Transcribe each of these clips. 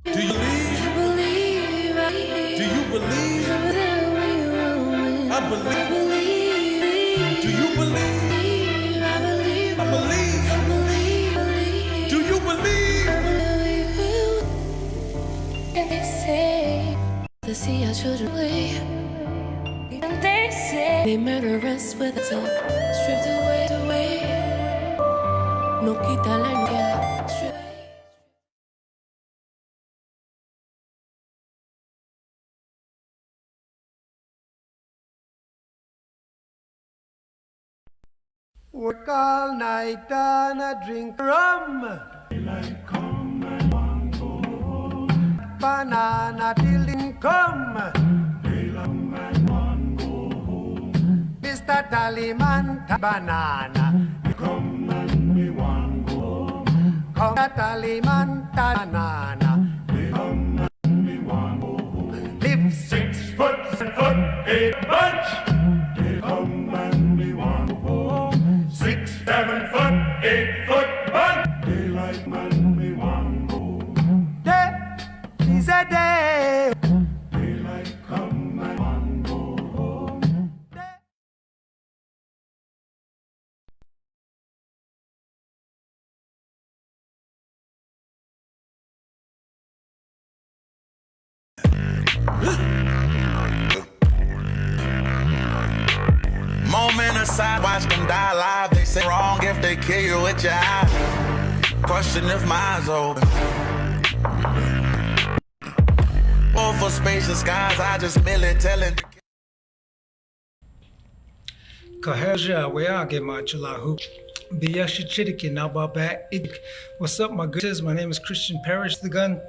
Do you believe? Do you believe? I believe. Do you believe? I believe. Do you believe? And they say to see our children away. And they say they murder us with a tongue stripped away. No quita la nega. Work all night and I drink rum. Daylight come and one go home. Banana till it come. Daylight come and one go home. Mr. Tallyman, banana. Come and me one go home. Come, Tallyman, banana. Come and me one go home. Live 6 foot, 8 bunch. They come and me one go home. 6, 7 foot, 8 foot bunch. Daylight man me one go home. day is a day. Daylight come and one go home. Moment aside, watch them die live. They say wrong if they kill you with your eyes. Question if mine's open. Or for spacious skies, I just merely telling. Kahaja, where get my chulahu. Biyashi Chidiki, Nababa. What's up, my good? My name is Christian Parrish the Gun,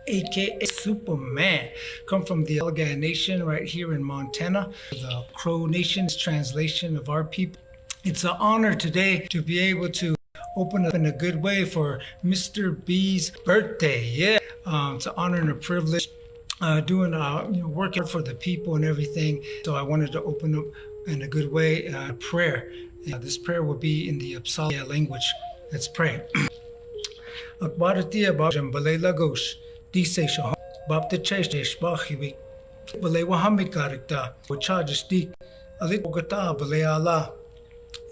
aka Superman. Come from the Alligator Nation right here in Montana, the Crow Nation's translation of our people. It's an honor today to be able to open up in a good way for Mr. B's birthday. Yeah, it's an honor and a privilege doing work for the people and everything. So I wanted to open up in a good way a prayer. This prayer will be in the Apsala language. Let's pray. Akbaratia Bajam Balela Gosh. Dice Shah Bapta Chesh Bahiwi Balay Wahamid Karikta, which charges deep a little gata Balayala.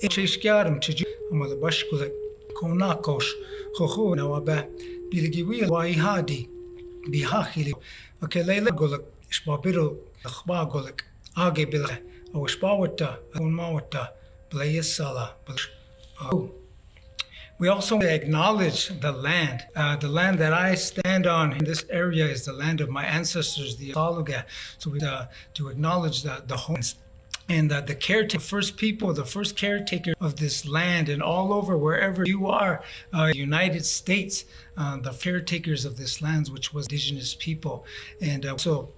Cheshkaram Chiju Amalabashkulek Konakosh Hoho Nawaba Biligiwi Waihadi Bihahili Akelela Golak Shbabiro Akhbagolek Age Bila Awashbawata Unmawata Blayasala. We also acknowledge the land. The land that I stand on in this area is the land of my ancestors, the Aluga. So we to acknowledge the homes and the caretaker, first people, the first caretaker of this land, and all over wherever you are, United States, the caretakers of this land, which was indigenous people, and also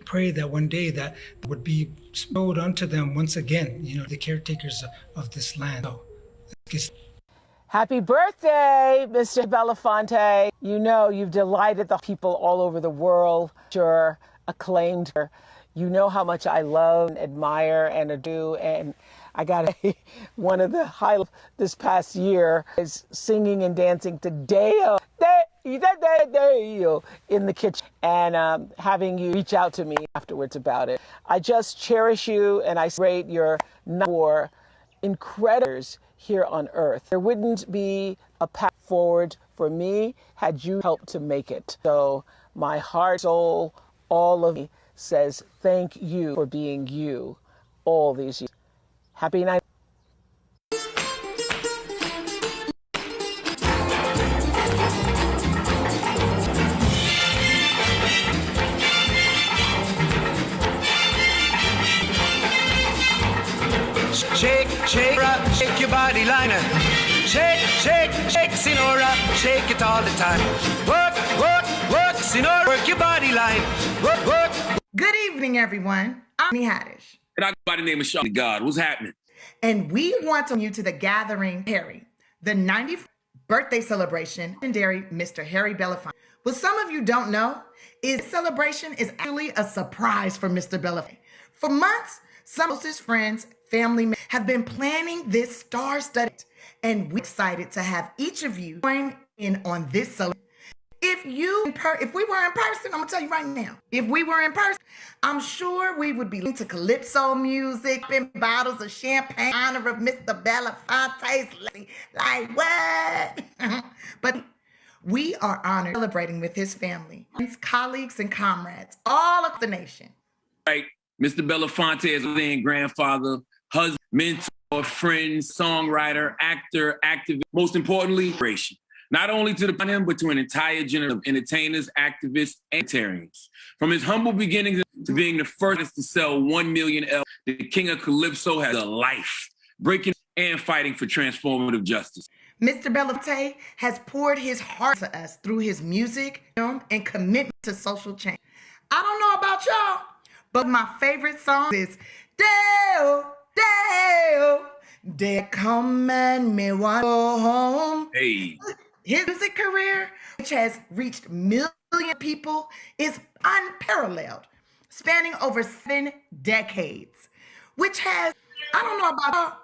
pray that one day that would be bestowed unto them once again. The caretakers of this land. So, happy birthday, Mr. Belafonte. You know you've delighted the people all over the world. You're acclaimed. You know how much I love and admire and adore. And I got one of the highlights this past year is singing and dancing to Deo in the kitchen and having you reach out to me afterwards about it. I just cherish you and I celebrate your for incredible here on earth. There wouldn't be a path forward for me had you helped to make it. So my heart, soul, all of me says thank you for being you all these years. Happy night. Shake, shake, rock, shake your body liner. Shake, shake, shake, Sinora, shake it all the time. Work, work, work, Sinora, work your body line. Work, work. Good evening, everyone. I'm Haddish. And I go by the name of Shawty God. What's happening? And we want to welcome you to the Gathering Harry, the 90th birthday celebration, legendary Mr. Harry Belafonte. What some of you don't know is this celebration is actually a surprise for Mr. Belafonte. For months, some of his friends, family members have been planning this star-studded, and we're excited to have each of you join in on this celebration. If we were in person, I'm gonna tell you right now, if we were in person, I'm sure we would be listening to calypso music, and bottles of champagne in honor of Mr. Belafonte's legacy. Like what? But we are honored celebrating with his family, his colleagues and comrades all across the nation. Right. Mr. Belafonte is a grandfather, husband, mentor, friend, songwriter, actor, activist, most importantly, inspiration. Not only to him, but to an entire generation of entertainers, activists, and Ontarians. From his humble beginnings to being the first to sell 1 million L, the King of Calypso has a life, breaking and fighting for transformative justice. Mr. Belafonte has poured his heart to us through his music, film, and commitment to social change. I don't know about y'all, but my favorite song is Dale, Dale, Dale, come and me want to go home. Hey. His music career, which has reached millions of people, is unparalleled, spanning over 7 decades, which has, I don't know about y'all,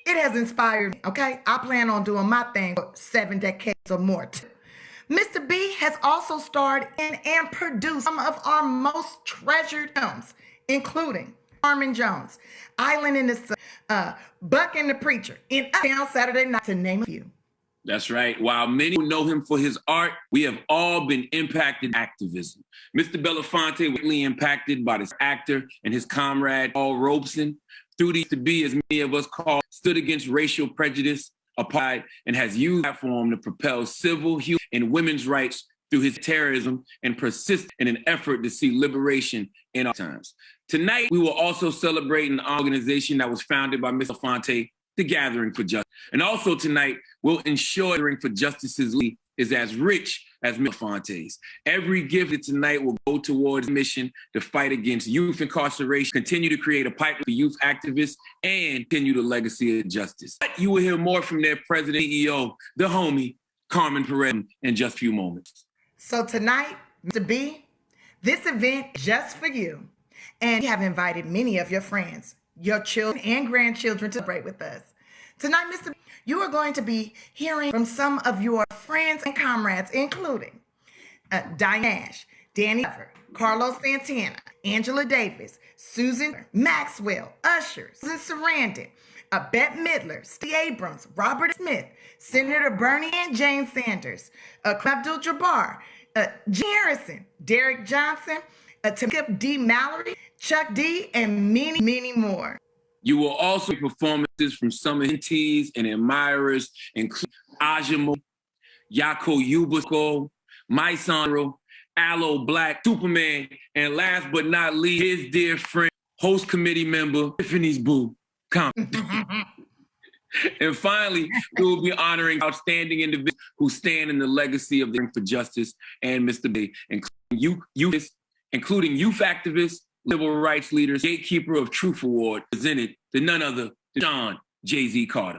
it has inspired me, okay? I plan on doing my thing for 7 decades or more, too. Mr. B has also starred in and produced some of our most treasured films, including Carmen Jones, Island in the Sun, Buck and the Preacher, and Uptown Saturday Night, to name a few. That's right. While many know him for his art, we have all been impacted by activism. Mr. Belafonte was really impacted by this actor and his comrade, Paul Robeson, through these to be, as many of us call, stood against racial prejudice, apartheid, and has used that platform to propel civil, human, and women's rights through his terrorism and persist in an effort to see liberation in our times. Tonight, we will also celebrate an organization that was founded by Mr. Belafonte, the Gathering for Justice. And also tonight, we'll ensure the Gathering for Justice's lead is as rich as Belafonte's. Every gift tonight will go towards a mission to fight against youth incarceration, continue to create a pipeline for youth activists, and continue the legacy of justice. But you will hear more from their president, CEO, the homie, Carmen Perez, in just a few moments. So tonight, Mr. B, this event is just for you. And we have invited many of your friends, your children and grandchildren to celebrate with us. Tonight, Mr. B, you are going to be hearing from some of your friends and comrades, including Diane Nash, Danny Glover, Carlos Santana, Angela Davis, Susan Maxwell, Usher, Susan Sarandon, Bette Midler, Steve Abrams, Robert Smith, Senator Bernie and Jane Sanders, Abdul-Jabbar, Jim Harrison, Derek Johnson, Tamika D. Mallory, Chuck D., and many, many more. You will also hear performances from some mentees and admirers, including Ajamo, Yako Yubusko, Maisandro, Aloe Blacc, Superman, and last but not least, his dear friend, host committee member, Tiffany's boo, And finally, we will be honoring outstanding individuals who stand in the legacy of the Ring for Justice and Mr. B, including youth activists, civil rights leaders, Gatekeeper of Truth Award, presented to none other than John Jay-Z Carter.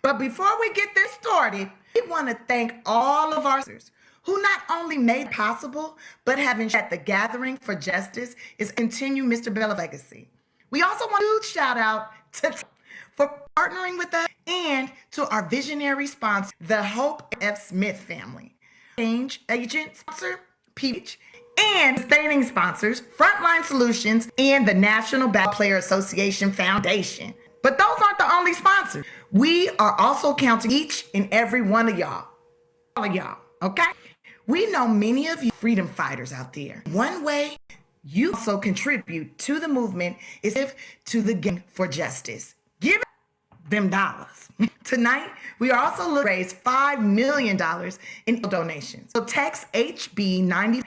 But before we get this started, we want to thank all of our sponsors who not only made it possible, but have ensured the Gathering for Justice is continue Mr. Bella's legacy. We also want a huge shout out to for partnering with us and to our visionary sponsor, the Hope F. Smith family, Change Agent sponsor, Peach, and sustaining sponsors, Frontline Solutions, and the National Ball Player Association Foundation. But those aren't the only sponsors. We are also counting each and every one of y'all. All of y'all, okay? We know many of you freedom fighters out there. One way you also contribute to the movement is to the Gathering for Justice. Give them dollars. Tonight, we are also looking to raise $5 million in donations. So text HB92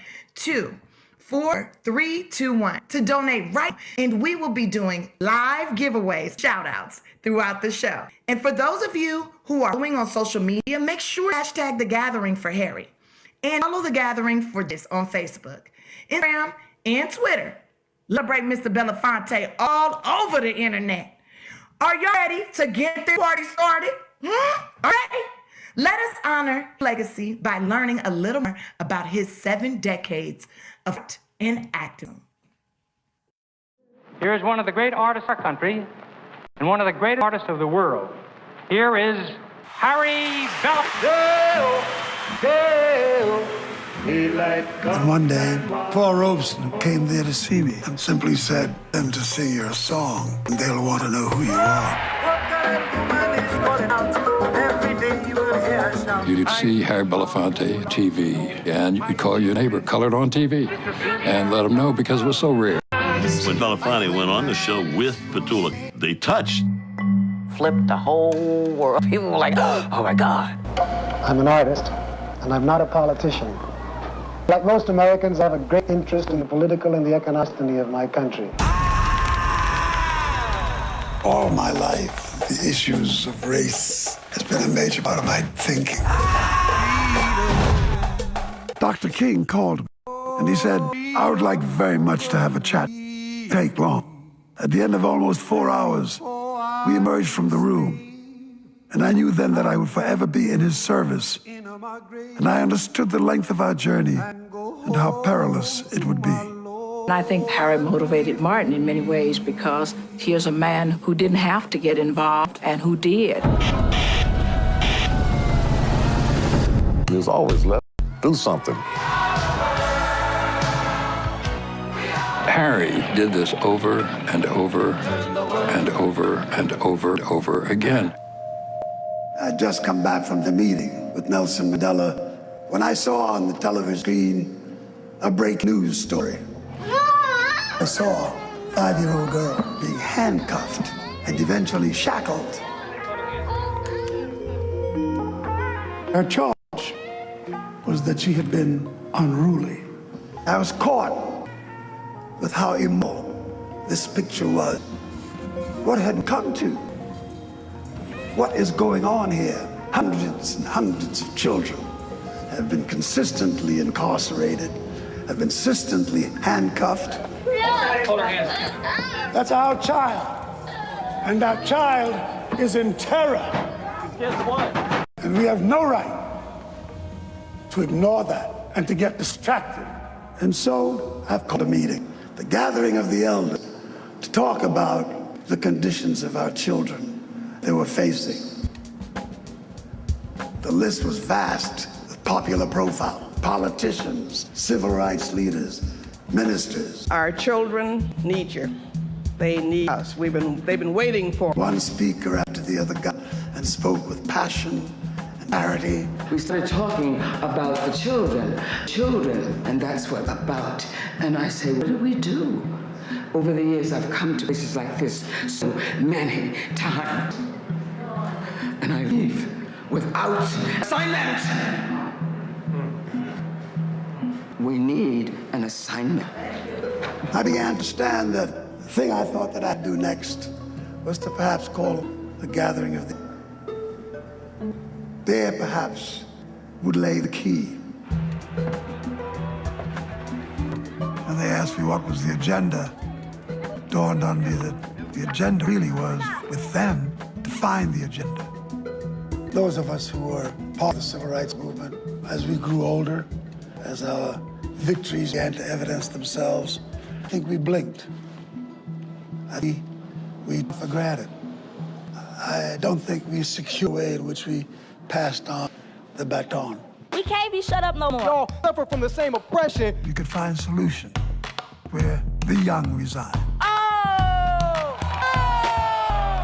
4321 to donate right, and we will be doing live giveaways, shout outs throughout the show. And for those of you who are following on social media, make sure to hashtag The Gathering for Harry and follow The Gathering for this on Facebook, Instagram, and Twitter. Celebrate Mr. Belafonte all over the internet. Are you ready to get this party started? All right. Let us honor his legacy by learning a little more about his 7 decades of art and activism. Here is one of the great artists of our country and one of the great artists of the world. Here is Harry Belafonte. And one day, Paul Robeson came there to see me and simply said, them to sing your song, and they'll want to know who you are. You'd see Harry Belafonte TV, and you'd call your neighbor colored on TV and let them know because it was so rare. When Belafonte went on the show with Petula, they touched. Flipped the whole world. People were like, oh my God. I'm an artist, and I'm not a politician. Like most Americans, I have a great interest in the political and the economic destiny of my country. All my life, the issues of race has been a major part of my thinking. Dr. King called me, and he said, I would like very much to have a chat. Take long. At the end of almost 4 hours, we emerged from the room. And I knew then that I would forever be in his service. And I understood the length of our journey and how perilous it would be. And I think Harry motivated Martin in many ways because here's a man who didn't have to get involved and who did. He was always left to do something. Harry did this over and over and over and over and over again. I'd just come back from the meeting with Nelson Mandela when I saw on the television screen a break news story. I saw a 5-year-old girl being handcuffed and eventually shackled. Her charge was that she had been unruly. I was caught with how immoral this picture was. What had come to? What is going on here? Hundreds and hundreds of children have been consistently incarcerated, have been consistently handcuffed. Hold her hands. That's our child. And our child is in terror. Guess what? And we have no right to ignore that and to get distracted. And so I've called a meeting, the gathering of the elders, to talk about the conditions of our children they were facing. The list was vast with popular profile, politicians, civil rights leaders, ministers. Our children need you. They need us. They've been waiting for. One speaker after the other got and spoke with passion and clarity. We started talking about the children, and that's what about. And I say, what do we do? Over the years, I've come to places like this so many times. And I leave without assignment. We need an assignment. I began to understand that the thing I thought that I'd do next was to perhaps call the gathering of the... There perhaps would lay the key. And they asked me what was the agenda. It dawned on me that the agenda really was with them to find the agenda. Those of us who were part of the civil rights movement, as we grew older, as our victories began to evidence themselves, I think we blinked. We for granted. I don't think we secure the way in which we passed on the baton. We can't be shut up no more. Y'all suffer from the same oppression. You could find solutions where the young reside.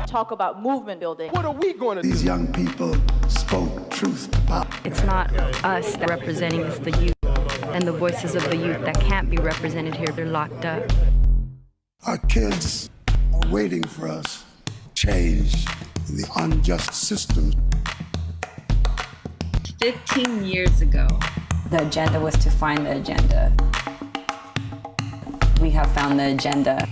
Talk about movement building. What are we going to do? These young people spoke truth to power. It's not us that are representing, it's the youth and the voices of the youth that can't be represented here. They're locked up. Our kids are waiting for us to change the unjust system. 15 years ago, the agenda was to find the agenda. We have found the agenda.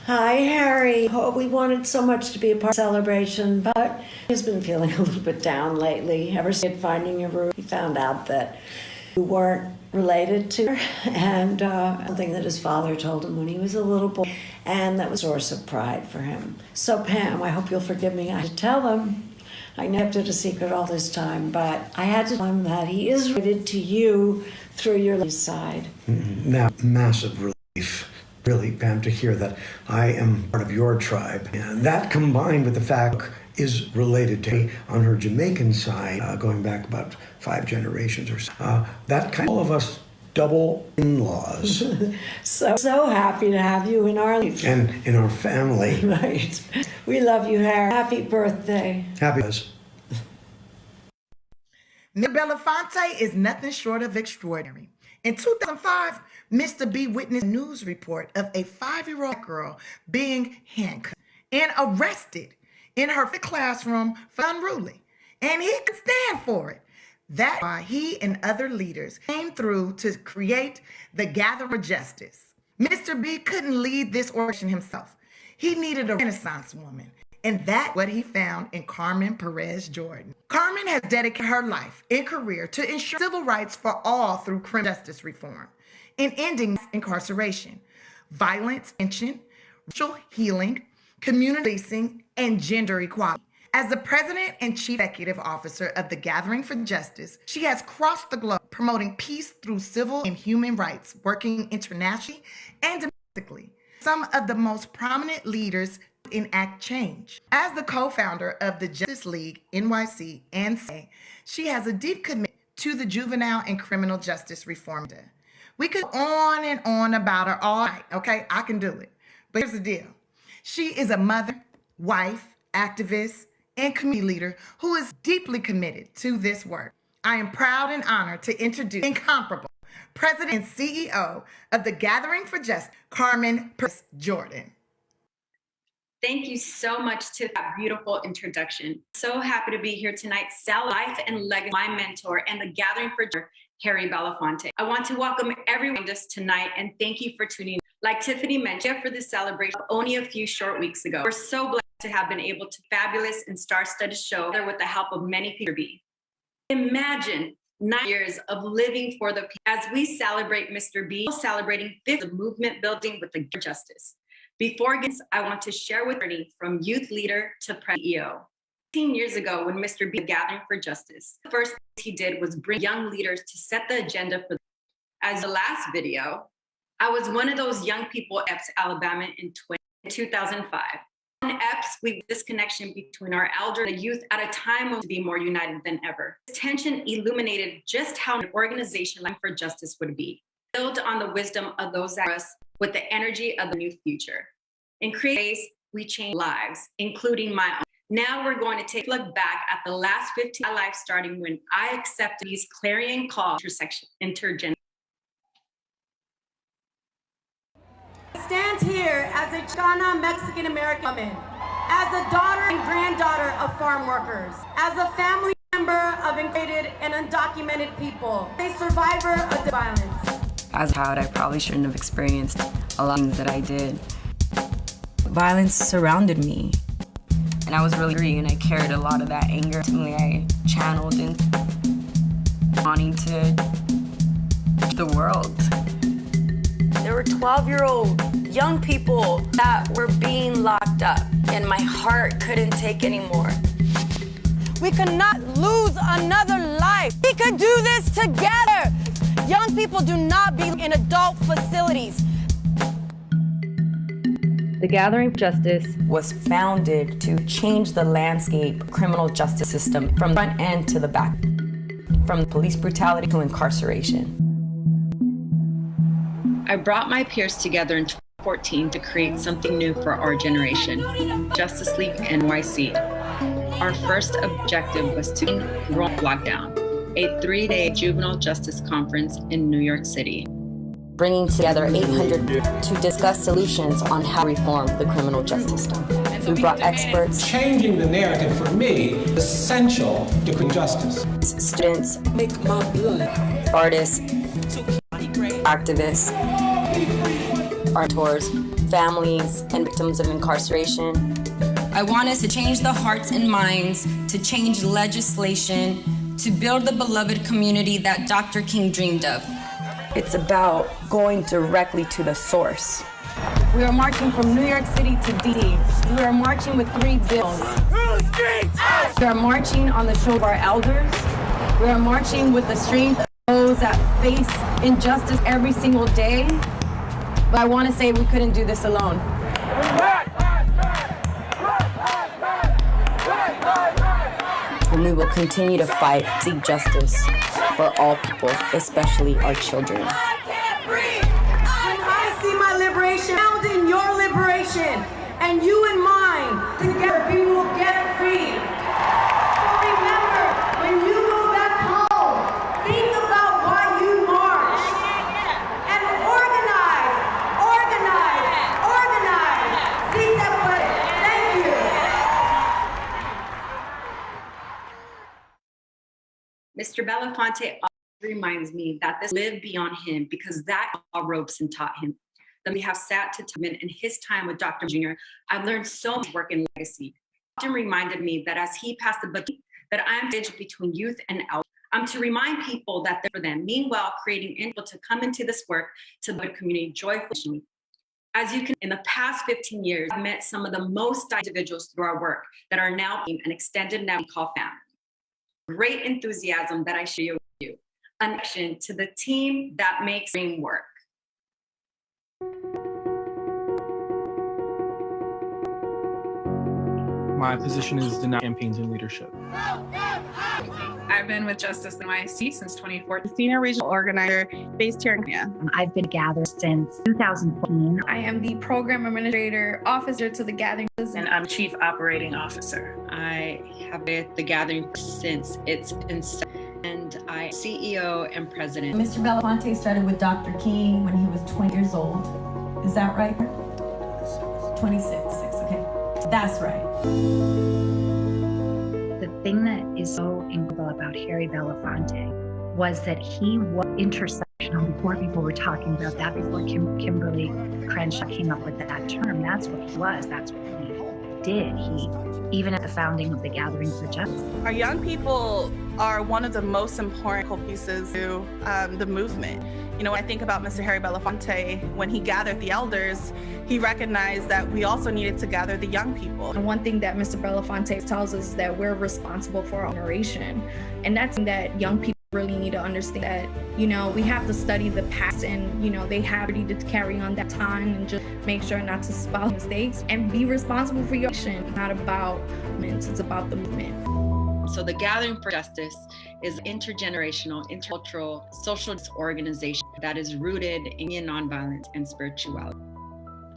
Hi, Harry. Oh, we wanted so much to be a part of the celebration, but he's been feeling a little bit down lately. Ever since finding your room, he found out that you weren't related to her, and something that his father told him when he was a little boy, and that was a source of pride for him. So, Pam, I hope you'll forgive me. I had to tell him. I kept it a secret all this time, but I had to tell him that he is related to you through your side. Now, massive relief. Really, Pam, to hear that I am part of your tribe. And that combined with the fact is related to me on her Jamaican side, going back about 5 generations or so. That kind of, all of us double in-laws. So happy to have you in our life. And in our family. Right. We love you, Harry. Happy birthday. Happy birthday. Mr. Belafonte is nothing short of extraordinary. In 2005, Mr. B witnessed a news report of a 5-year-old girl being handcuffed and arrested in her classroom for unruly. And he could stand for it. That's why he and other leaders came through to create the Gathering for Justice. Mr. B couldn't lead this organization himself. He needed a Renaissance woman. And that's what he found in Carmen Perez Jordan. Carmen has dedicated her life and career to ensure civil rights for all through criminal justice reform and ending incarceration, violence, prevention, racial healing, community policing, and gender equality. As the president and chief executive officer of the Gathering for Justice, she has crossed the globe promoting peace through civil and human rights, working internationally and domestically. Some of the most prominent leaders enact change. As the co-founder of the Justice League NYC and say, she has a deep commitment to the juvenile and criminal justice reform. We could go on and on about her all night, okay? I can do it. But here's the deal. She is a mother, wife, activist, and community leader who is deeply committed to this work. I am proud and honored to introduce incomparable President and CEO of the Gathering for Justice, Carmen Perez Jordan. Thank you so much to that beautiful introduction. So happy to be here tonight, life and legacy, my mentor, and the Gathering for Justice, Harry Belafonte. I want to welcome everyone to us tonight and thank you for tuning in. Like Tiffany mentioned, for this celebration only a few short weeks ago. We're so blessed to have been able to fabulous and star-studded show with the help of many people. Imagine 9 years of living for the people as we celebrate Mr. B, celebrating 5th movement building with the justice. Before this, I want to share with you from youth leader to CEO. 15 years ago, when Mr. B was Gathering for Justice, the first thing he did was bring young leaders to set the agenda for. As the last video, I was one of those young people at Epps, Alabama in 2005. On Epps, we this connection between our elder and the youth at a time when to be more united than ever. This tension illuminated just how an organization like for justice would be, built on the wisdom of those that us with the energy of the new future. In creating ways, we change lives, including my own. Now we're going to take a look back at the last 15 years of my life, starting when I accepted these clarion calls intergenerational. Stands here as a Chicana Mexican-American woman, as a daughter and granddaughter of farm workers, as a family member of integrated and undocumented people, a survivor of the violence. As a child, I probably shouldn't have experienced a lot of things that I did. Violence surrounded me, and I was really angry, and I carried a lot of that anger. Ultimately, I channeled into wanting to the world. There were 12-year-old young people that were being locked up, and my heart couldn't take anymore. We could not lose another life. We could do this together. Young people do not belong in adult facilities. The Gathering for Justice was founded to change the landscape criminal justice system from front end to the back, from police brutality to incarceration. I brought my peers together in 2014 to create something new for our generation, Justice League NYC. Our first objective was to end Roland lockdown, a 3-day juvenile justice conference in New York City. Bringing together 800 to discuss solutions on how to reform the criminal justice system. We brought experts. Changing the narrative for me is essential to criminal justice. Students, artists, activists, artors, families, and victims of incarceration. I want us to change the hearts and minds, to change legislation, to build the beloved community that Dr. King dreamed of. It's about going directly to the source. We are marching from New York City to DC. We are marching with 3 bills. We are marching on the shoulder of our elders. We are marching with the strength of those that face injustice every single day. But I want to say we couldn't do this alone. and we will continue to fight, seek justice for all people, especially our children. When I see my liberation found in your liberation, and you and mine, together we will get free. So remember, when you go back home, think about why you marched. And organize. See that way. Thank you. Mr. Belafonte reminds me that this lived beyond him because that all ropes and taught him. Then we have sat to time in his time with Dr. Jr. I've learned so much work in legacy. Often reminded me that as he passed the baton, that I'm bridge between youth and elders. I'm to remind people that they're for them. Meanwhile, creating input to come into this work to the community joyfully. As you can, in the past 15 years, I've met some of the most individuals through our work that are now being an extended now we call family. Great enthusiasm that I share with you. A connection to the team that makes dream work. My position is denial campaigns and leadership. I've been with Justice NYC since 2014. Senior regional organizer based here in Kenya. I've been gathered since 2014. I am the program administrator officer to the Gathering. And I'm chief operating officer. I have been at the Gathering since its inception. And I'm CEO and president. Mr. Belafonte started with Dr. King when he was 20 years old. Is that right? 26, okay. That's right. The thing that is so incredible about Harry Belafonte was that he was intersectional before people were talking about that, before Kimberly Crenshaw came up with that term. That's what he was. That's what he did. He, even at the founding of the Gathering for Justice. Our young people are one of the most important pieces to the movement. You know, when I think about Mr. Harry Belafonte, when he gathered the elders, he recognized that we also needed to gather the young people. And one thing that Mr. Belafonte tells us is that we're responsible for our generation. And that's that young people really need to understand that, you know, we have to study the past and, you know, they have to carry on that time and just make sure not to spout mistakes and be responsible for your action. It's not about movements, it's about the movement. So the Gathering for Justice is an intergenerational, intercultural, social organization that is rooted in nonviolence and spirituality.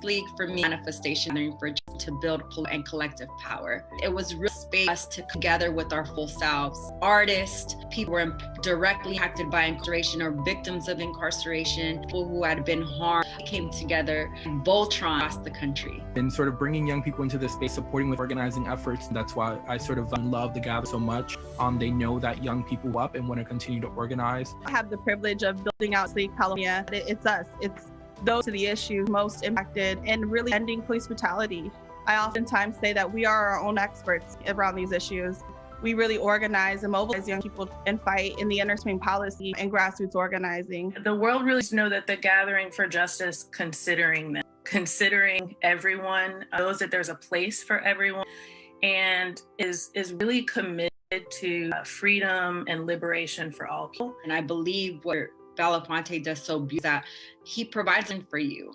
League for me, manifestation for to build and collective power. It was real space to come together with our full selves. Artists, people who were directly impacted by incarceration or victims of incarceration, people who had been harmed, came together, Voltron across the country. And sort of bringing young people into this space, supporting with organizing efforts. That's why I sort of love the Gather so much. They know that young people up and want to continue to organize. I have the privilege of building out Sleep California. It's us. It's those are the issues most impacted and really ending police brutality. I oftentimes say that we are our own experts around these issues. We really organize and mobilize young people and fight in the interswing policy and grassroots organizing. The world really knows that the Gathering for Justice, considering everyone, knows that there's a place for everyone, and is really committed to freedom and liberation for all people. And I believe what Belafonte does so beautifully that he provides them for you.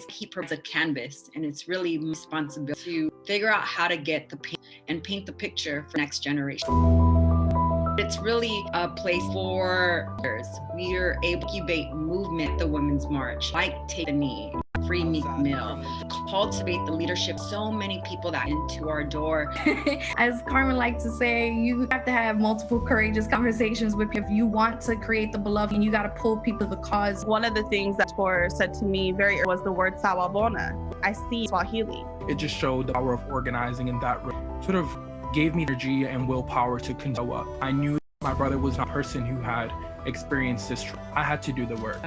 He provides a canvas, and it's really responsibility to figure out how to get the paint and paint the picture for next generation. It's really a place for others. We are able to incubate movement, the Women's March, like Take a Knee, Free Meek Mill, cultivate the leadership. So many people that into our door. As Carmen likes to say, you have to have multiple courageous conversations with people. If you want to create the beloved, and you got to pull people to the cause. One of the things that Tor said to me very early was the word Sawabona. I see Swahili. It just showed the power of organizing, and that sort of gave me energy and willpower to continue up. I knew my brother was a person who had experienced this. I had to do the work.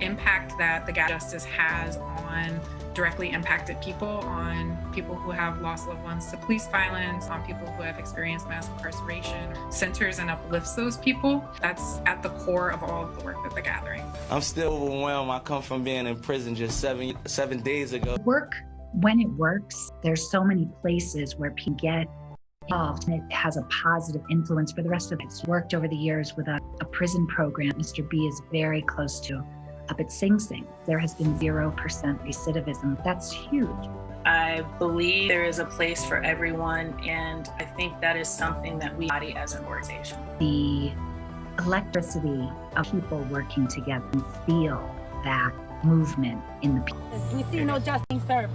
Impact that the Gathering Justice has on directly impacted people, on people who have lost loved ones to police violence, on people who have experienced mass incarceration, centers and uplifts those people. That's at the core of all of the work that the Gathering. I'm still overwhelmed. I come from being in prison just seven days ago. Work, when it works, there's so many places where people get involved, and it has a positive influence for the rest of it. It's worked over the years with a prison program Mr. B is very close to up at Sing Sing. There has been 0% recidivism. That's huge. I believe there is a place for everyone, and I think that is something that we embody as an organization. The electricity of people working together and feel that movement in the people. We see no justice served.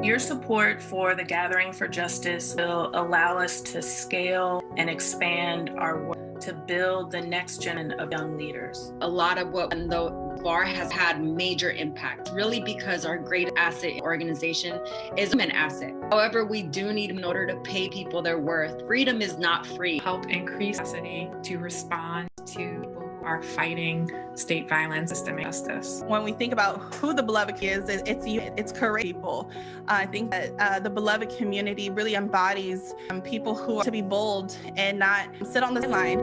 Your support for the Gathering for Justice will allow us to scale and expand our work to build the next gen of young leaders. A lot of what the bar has had major impact, really because our great asset organization is an asset. However, we do need in order to pay people their worth. Freedom is not free. Help increase capacity to respond to people who are fighting state violence, systemic justice. When we think about who the Beloved is, it's courageous people. I think that the Beloved community really embodies people who are to be bold and not sit on the line.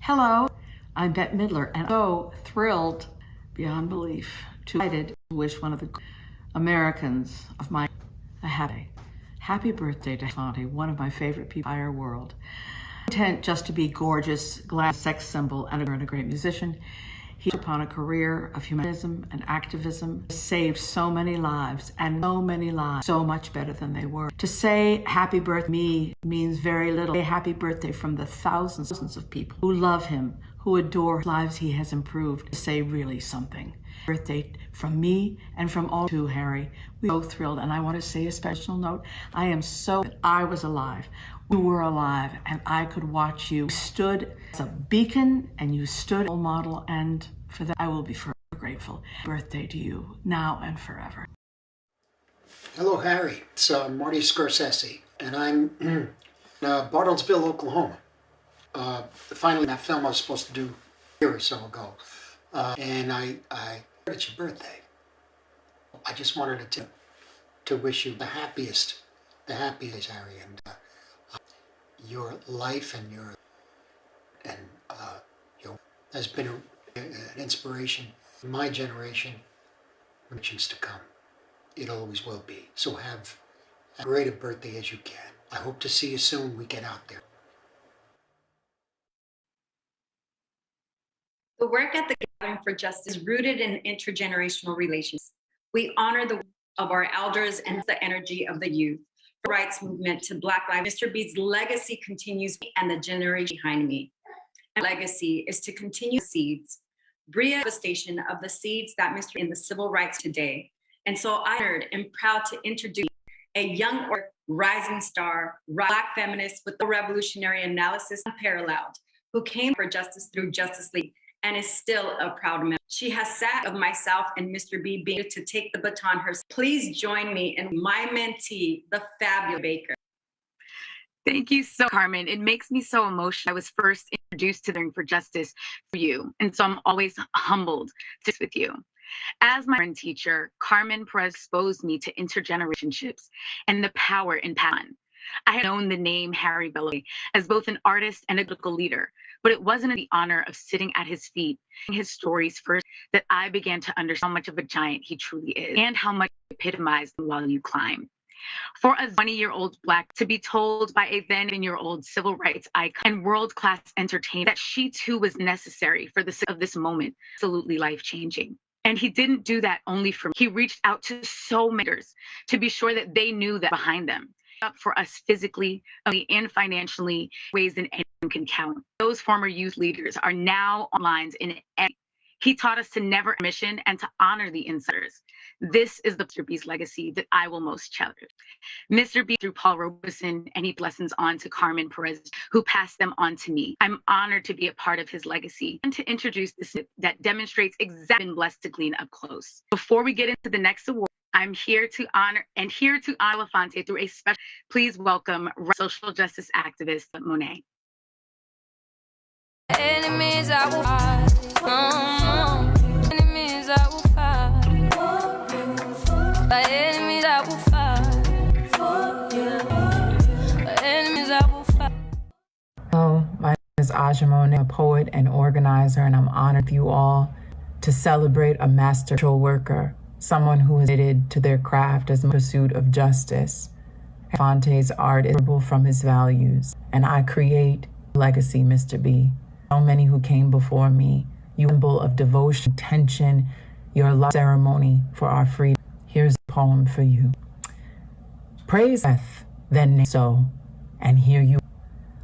Hello, I'm Bette Midler, and I'm so thrilled beyond belief to wish one of the Americans of my a happy birthday to Belafonte, one of my favorite people in the entire world. Intent just to be gorgeous, glass sex symbol, and a great musician. He took upon a career of humanism and activism, saved so many lives, and so many lives so much better than they were. To say happy birthday to me means very little. Say happy birthday from the thousands of people who love him, who adore his lives he has improved, to say really something. Birthday from me and from all to Harry. We're so thrilled, and I want to say a special note. I am so that I was alive. We were alive, and I could watch you. You stood as a beacon, and you stood as a role model, and for that I will be forever grateful. Birthday to you, now and forever. Hello, Harry. It's Marty Scorsese, and I'm in Bartlesville, Oklahoma. Finally, that film I was supposed to do a year or so ago, and I heard it's your birthday. I just wanted to wish you the happiest, Harry, and your life and your has been an inspiration in my generation, generations to come. It always will be. So have as great a birthday as you can. I hope to see you soon when we get out there. The work at the Gathering for Justice is rooted in intergenerational relations. We honor the work of our elders and the energy of the youth. The rights movement to Black Lives. Mr. B's legacy continues, and the generation behind me. And legacy is to continue seeds, devastation of the seeds that Mr. in the civil rights today. And so I'm honored and proud to introduce a young or rising star, Black feminist with the revolutionary analysis unparalleled, who came for justice through Justice League and is still a proud member. She has sat of myself and Mr. B being to take the baton herself. Please join me in my mentee, the fabulous Baker. Thank you so much, Carmen. It makes me so emotional. I was first introduced to Gathering for Justice for you, and so I'm always humbled to with you. As my teacher, Carmen Perez exposed me to intergenerationships and the power in passion. I had known the name Harry Belafonte as both an artist and a political leader, but it wasn't the honor of sitting at his feet, his stories first, that I began to understand how much of a giant he truly is and how much he epitomized while you climb. For a 20-year-old Black to be told by a then 10-year-old civil rights icon and world-class entertainer that she too was necessary for the sake of this moment, absolutely life-changing. And he didn't do that only for me. He reached out to so many others to be sure that they knew that behind them, up for us physically and financially, ways that anyone can count. Those former youth leaders are now on lines in any. He taught us to never mission and to honor the insiders. This is the Mr. B's legacy that I will most cherish. Mr. B through Paul Robeson, and he lessons on to Carmen Perez, who passed them on to me. I'm honored to be a part of his legacy and to introduce this that demonstrates exactly been blessed to glean up close. Before we get into the next award, I'm here to honor Belafonte through a special. Please welcome social justice activist Monet. Enemies I will fight. Enemies I will fight. My enemies I will fight. My enemies I will fight. Hello, my name is Aja Monet, a poet and organizer, and I'm honored with you all to celebrate a master social worker, someone who is committed to their craft as a pursuit of justice. Belafonte's art is inseparable from his values, and I create legacy, Mr. B. So many who came before me, you symbol of devotion, tension, your life ceremony for our freedom. Here's a poem for you. Praise death, then so, and hear you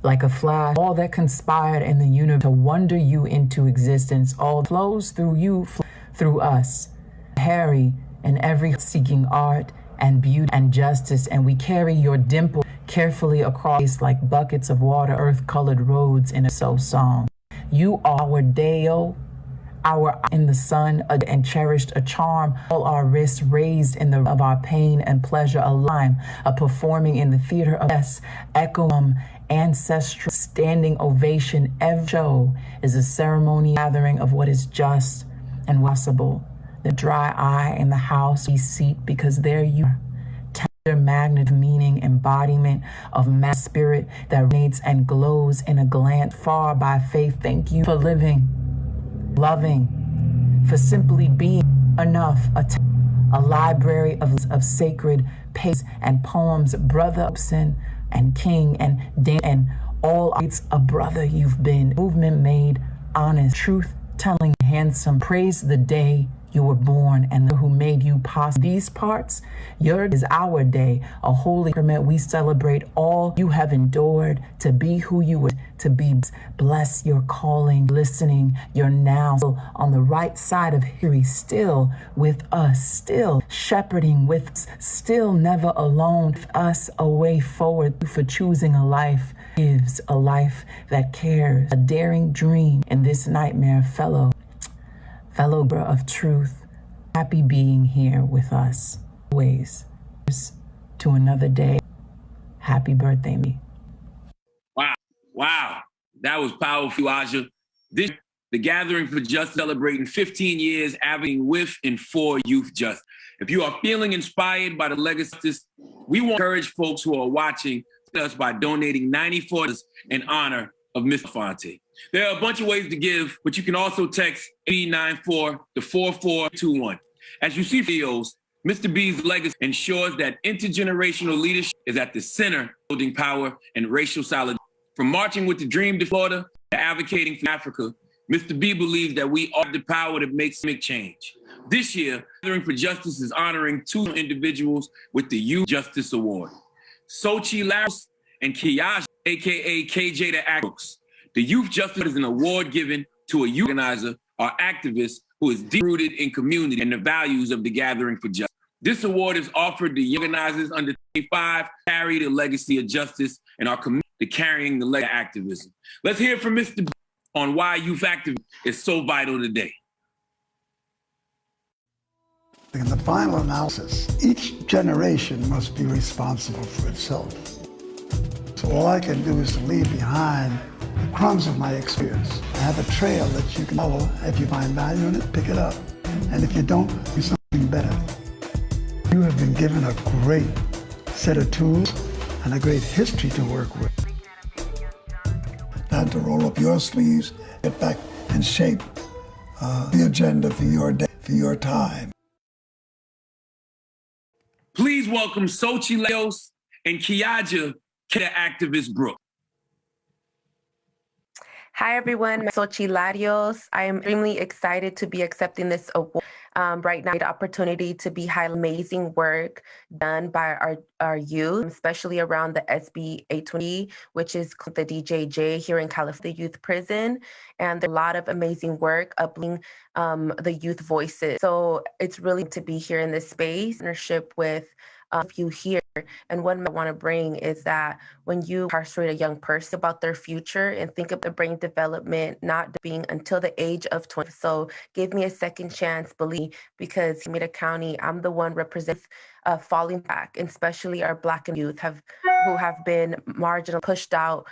like a flash, all that conspired in the universe to wonder you into existence, all flows through you, through us. Harry, in every seeking art and beauty and justice, and we carry your dimple carefully across like buckets of water, earth-colored roads in a soul song. You are our Deo, our in the sun, and cherished a charm, all our wrists raised in the of our pain and pleasure, a lime, a performing in the theater of yes, echoum, ancestral standing ovation. Every show is a ceremony gathering of what is just and possible. The dry eye in the house we seat because there you are. Tender magnet of meaning, embodiment of mass spirit that reigns and glows in a glance far by faith. Thank you for living, loving, for simply being enough. A library of sacred pages and poems, Brother Upson and King and Dan and all it's a brother you've been. Movement made honest, truth telling, handsome. Praise the day you were born and who made you possible. These parts, yours is our day, a holy sacrament. We celebrate all you have endured to be who you were to be. Bless your calling, listening, you're now on the right side of history, still with us, still shepherding with us, still never alone with us, a way forward for choosing a life, gives a life that cares, a daring dream in this nightmare, fellow of truth, happy being here with us. Always to another day. Happy birthday, me. Wow. That was powerful, Aja. This, the Gathering for Justice, celebrating 15 years advocating with and for youth justice. If you are feeling inspired by the legacy, we want to encourage folks who are watching us by donating $94 in honor of Mr. Belafonte. There are a bunch of ways to give, but you can also text 894 to 4421. As you see videos, Mr. B's legacy ensures that intergenerational leadership is at the center of building power and racial solidarity. From marching with the dream to Florida to advocating for Africa, Mr. B believes that we are the power that makes change. This year, Gathering for Justice is honoring two individuals with the Youth Justice Award, Sochi Laros and Kiyaja, aka KJ the Actress. The Youth Justice is an award given to a youth organizer or activist who is deep rooted in community and the values of the Gathering for Justice. This award is offered to young organizers under 25 carry the legacy of justice and are committed to carrying the legacy of activism. Let's hear from Mr. B on why youth activism is so vital today. In the final analysis, each generation must be responsible for itself. So all I can do is to leave behind the crumbs of my experience. I have a trail that you can follow. If you find value in it, pick it up. And if you don't, do something better. You have been given a great set of tools and a great history to work with. Time to roll up your sleeves, get back and shape the agenda for your day, for your time. Please welcome Sochi Laros and Kiyaja, the activist Brooke. Hi everyone, I'm Sochi Larios. I am extremely excited to be accepting this award right now. The opportunity to be highly amazing work done by our youth, especially around the SB 820, which is the DJJ here in California Youth Prison. And there's a lot of amazing work uplifting the youth voices. So it's really to be here in this space, partnership with you here. And what I want to bring is that when you incarcerate a young person about their future and think of the brain development not being until the age of 20. So give me a second chance, believe, because in Alameda County, I'm the one representing falling back, and especially our Black and youth who have been marginal, pushed out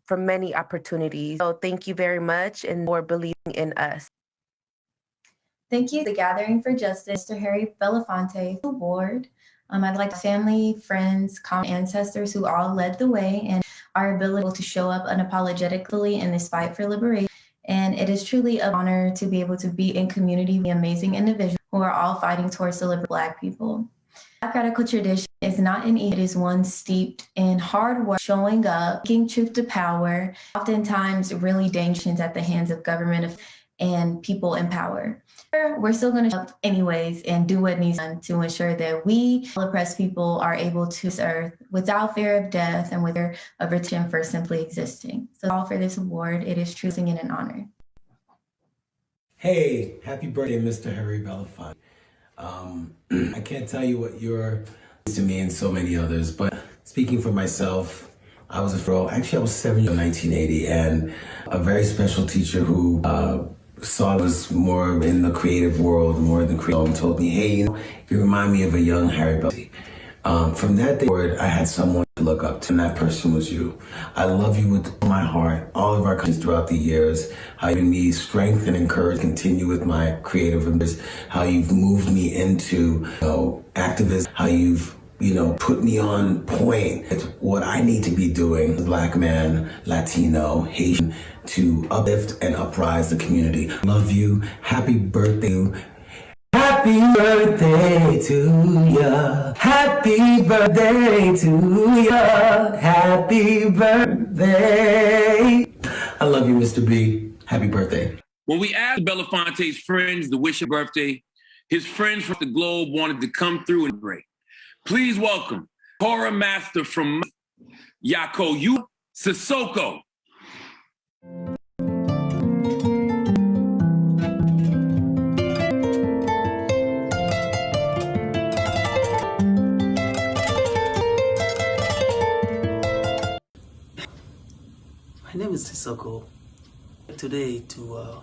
for many opportunities. So thank you very much and for believing in us. Thank you, the Gathering for Justice, Mr. Harry Belafonte Award. I'd like family, friends, common ancestors who all led the way and our ability to show up unapologetically in this fight for liberation. And it is truly an honor to be able to be in community with amazing individuals who are all fighting towards the liberation of Black people. Black radical tradition is not an it is one steeped in hard work, showing up, speaking truth to power, oftentimes really dangerous at the hands of government. and people in power. We're still going to show up anyways and do what needs done to ensure that we, oppressed people, are able to serve without fear of death and with fear of return for simply existing. So all for this award, it is truly an honor. Hey, happy birthday, Mr. Harry Belafonte. I can't tell you what you're to me and so many others, but speaking for myself, I was a girl. Actually, I was 7 in 1980, and a very special teacher who saw I was more in the creative world, more than creative, told me, hey, you remind me of a young Harry Belafonte. From that day forward, I had someone to look up to, and that person was you. I love you with all my heart, all of our conversations throughout the years, how you've given me strength and encouragement to continue with my creative endeavors, how you've moved me into activism, how you've put me on point. It's what I need to be doing, Black man, Latino, Haitian, to uplift and uprise the community. Love you. Happy birthday. Happy birthday to ya. Happy birthday to ya. Happy birthday. I love you, Mr. B. Happy birthday. When we asked Belafonte's friends to wish him birthday, his friends from the globe wanted to come through and break. Please welcome horror master from Yako Yu Sissoko. My name is Sissoko. Today to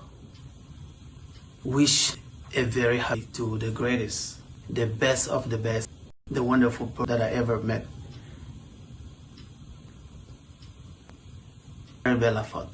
wish a very happy to the greatest, the best of the best, the wonderful person that I ever met, Harry Belafonte.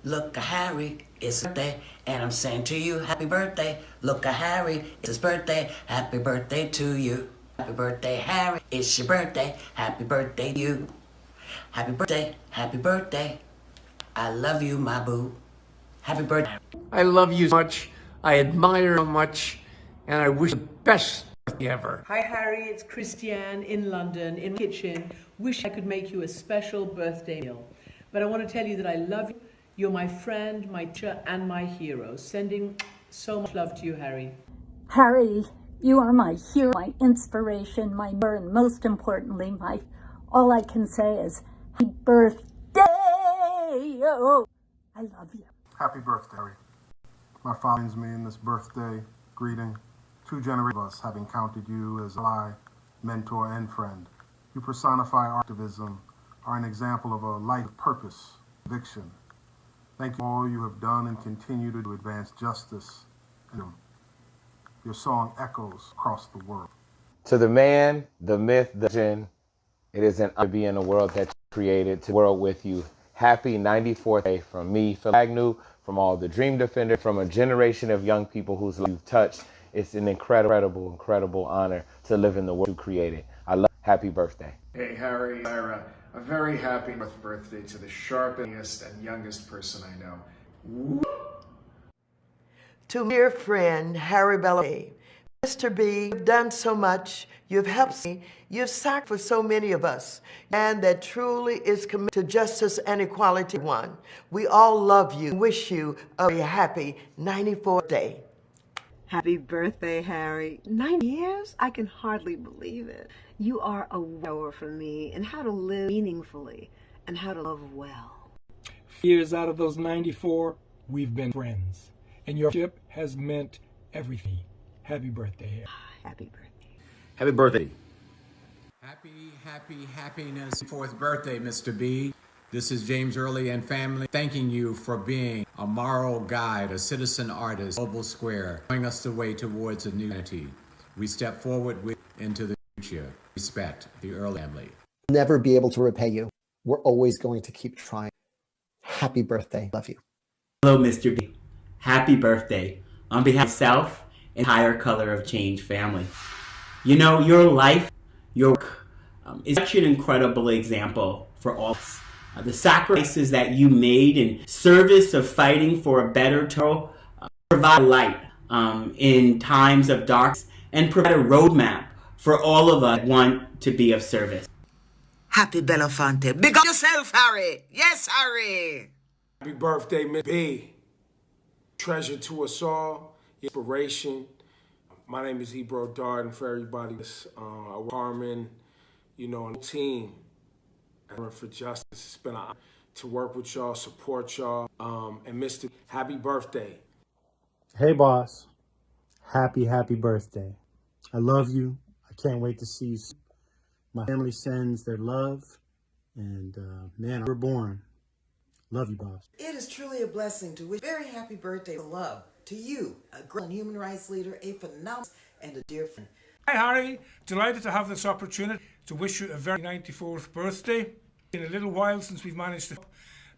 Look, Harry, it's his birthday, and I'm saying to you, happy birthday. Look, Harry, it's his birthday, happy birthday to you. Happy birthday, Harry, it's your birthday, happy birthday to you. Happy birthday, I love you, my boo. Happy birthday. I love you so much, I admire you so much, and I wish you the best birthday ever. Hi Harry, it's Christiane in London, in my kitchen. Wish I could make you a special birthday meal. But I want to tell you that I love you. You're my friend, my teacher, and my hero. Sending so much love to you, Harry. Harry, you are my hero, my inspiration, my mirror, and most importantly, all I can say is happy birthday! Oh, I love you. Happy birthday, Harry. My father joins me in this birthday greeting. 2 generations of us have encountered you as ally, mentor, and friend. You personify activism, are an example of a life of purpose, conviction. Thank you for all you have done and continue to advance justice. Your song echoes across the world. To the man, the myth, the legend, it is an honor to be in a world that you created, to the world with you. Happy 94th day from me, Phil Agnew, from all the Dream Defenders, from a generation of young people whose lives you've touched. It's an incredible honor to live in the world you created. I love you. Happy birthday. Hey, Harry, Ira, a very happy birthday to the sharpest and youngest person I know. To my dear friend, Harry Belafonte, Mr. B, you've done so much, you've helped me, you've sacrificed for so many of us, and that truly is committed to justice and equality. One, we all love you, wish you a very happy 94th day. Happy birthday, Harry. 9 years? I can hardly believe it. You are a mentor for me in how to live meaningfully and how to love well. Years out of those 94, we've been friends. And your friendship has meant everything. Happy birthday. Happy birthday. Happy birthday. Happiness. 4th birthday, Mr. B. This is James Early and family thanking you for being a moral guide, a citizen artist, global square, showing us the way towards a new humanity. We step forward into the future. Respect the Early family. Never be able to repay you. We're always going to keep trying. Happy birthday. Love you. Hello, Mr. B. Happy birthday. On behalf of myself and entire Color of Change family. You know, your life, your work is such an incredible example for all of us. The sacrifices that you made in service of fighting for a better tomorrow provide light in times of darkness and provide a roadmap for all of us who want to be of service. Happy Belafonte. Big up yourself, Harry. Yes, Harry. Happy birthday, Miss B. Treasure to us all, inspiration. My name is Ebro Darden for everybody. Carmen, you know, and the team. For justice, it's been an honor to work with y'all, support y'all, and Mr. Happy birthday. Hey, boss. Happy birthday. I love you. I can't wait to see you soon. My family sends their love, and man, we're born. Love you, boss. It is truly a blessing to wish very happy birthday of love to you, a girl and human rights leader, a phenomenal and a dear friend. Hi, Harry. Delighted to have this opportunity to wish you a very 94th birthday. It's been a little while since we've managed to,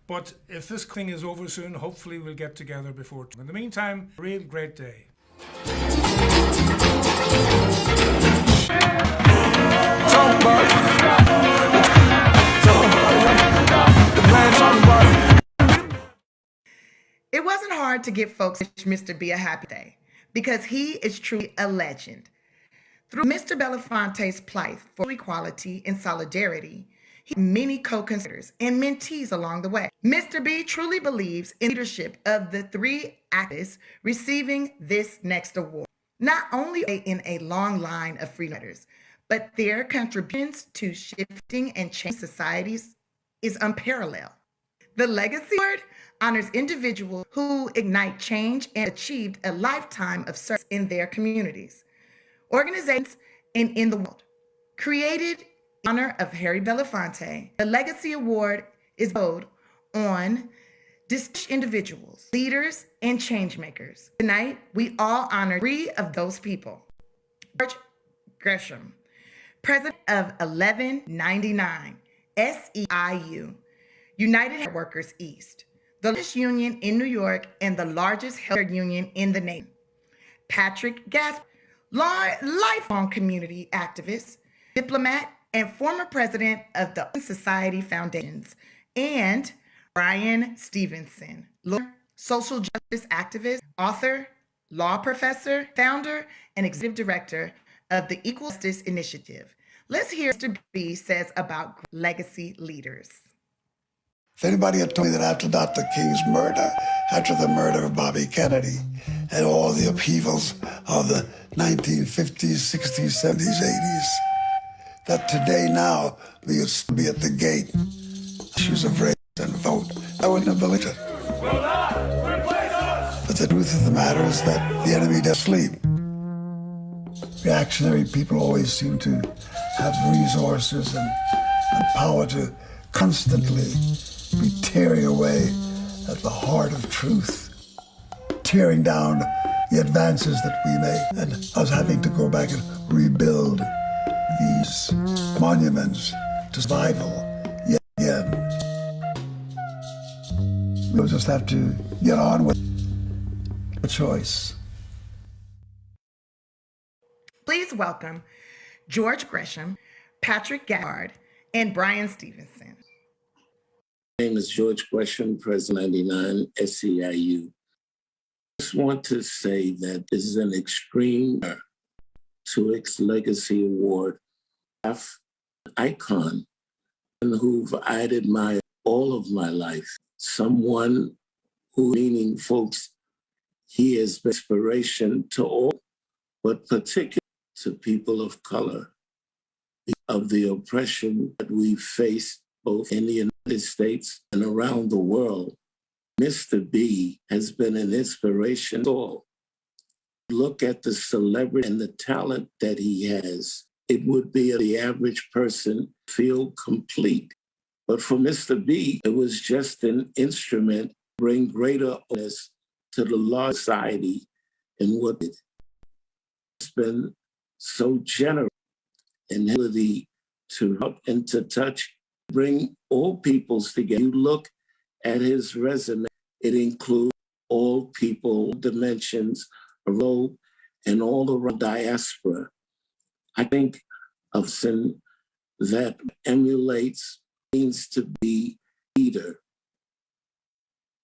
but if this thing is over soon, hopefully we'll get together before. In the meantime, a real great day. It wasn't hard to get folks to wish Mr. B a happy day because he is truly a legend. Through Mr. Belafonte's plight for equality and solidarity, he had many co-conspirators and mentees along the way. Mr. B truly believes in leadership of the 3 activists receiving this next award, not only in a long line of freedom fighters, but their contributions to shifting and changing societies is unparalleled. The Legacy Award honors individuals who ignite change and achieved a lifetime of service in their communities, organizations, and in the world. Created in honor of Harry Belafonte, the Legacy Award is bestowed on distinguished individuals, leaders, and change makers. Tonight, we all honor 3 of those people. George Gresham, president of 1199 SEIU, United Workers East, the largest union in New York and the largest healthcare union in the nation. Patrick Gasper, lifelong community activist, diplomat, and former president of the Open Society Foundations, and Brian Stevenson, lawyer, social justice activist, author, law professor, founder, and executive director of the Equal Justice Initiative. Let's hear what Mr. B says about legacy leaders. If anybody had told me that after Dr. King's murder, after the murder of Bobby Kennedy, and all the upheavals of the 1950s, 60s, 70s, 80s, that today now we would still be at the gate, issues of race and vote, I wouldn't have believed it. But the truth of the matter is that the enemy does sleep. Reactionary people always seem to have resources and power to constantly be tearing away at the heart of truth, tearing down the advances that we make, and us having to go back and rebuild these monuments to survival yet again. We'll just have to get on with a choice. Please welcome George Gresham, Patrick Gabbard, and Brian Stevenson. My name is George Gresham, President 99 SEIU. I just want to say that this is an extreme honor to its Legacy Award, an icon and who I'd admired all of my life, someone who, meaning folks, he is inspiration to all, but particularly to people of color, of the oppression that we face both in the United States and around the world. Mr. B has been an inspiration to all. Look at the celebrity and the talent that he has. It would be the average person feel complete. But for Mr. B, it was just an instrument to bring greater awareness to the large society and what it's been so generous and ability to help and to touch, bring all peoples together. You look at his resume, it includes all people, dimensions, a role, and all around diaspora. I think of sin that emulates means to be leader.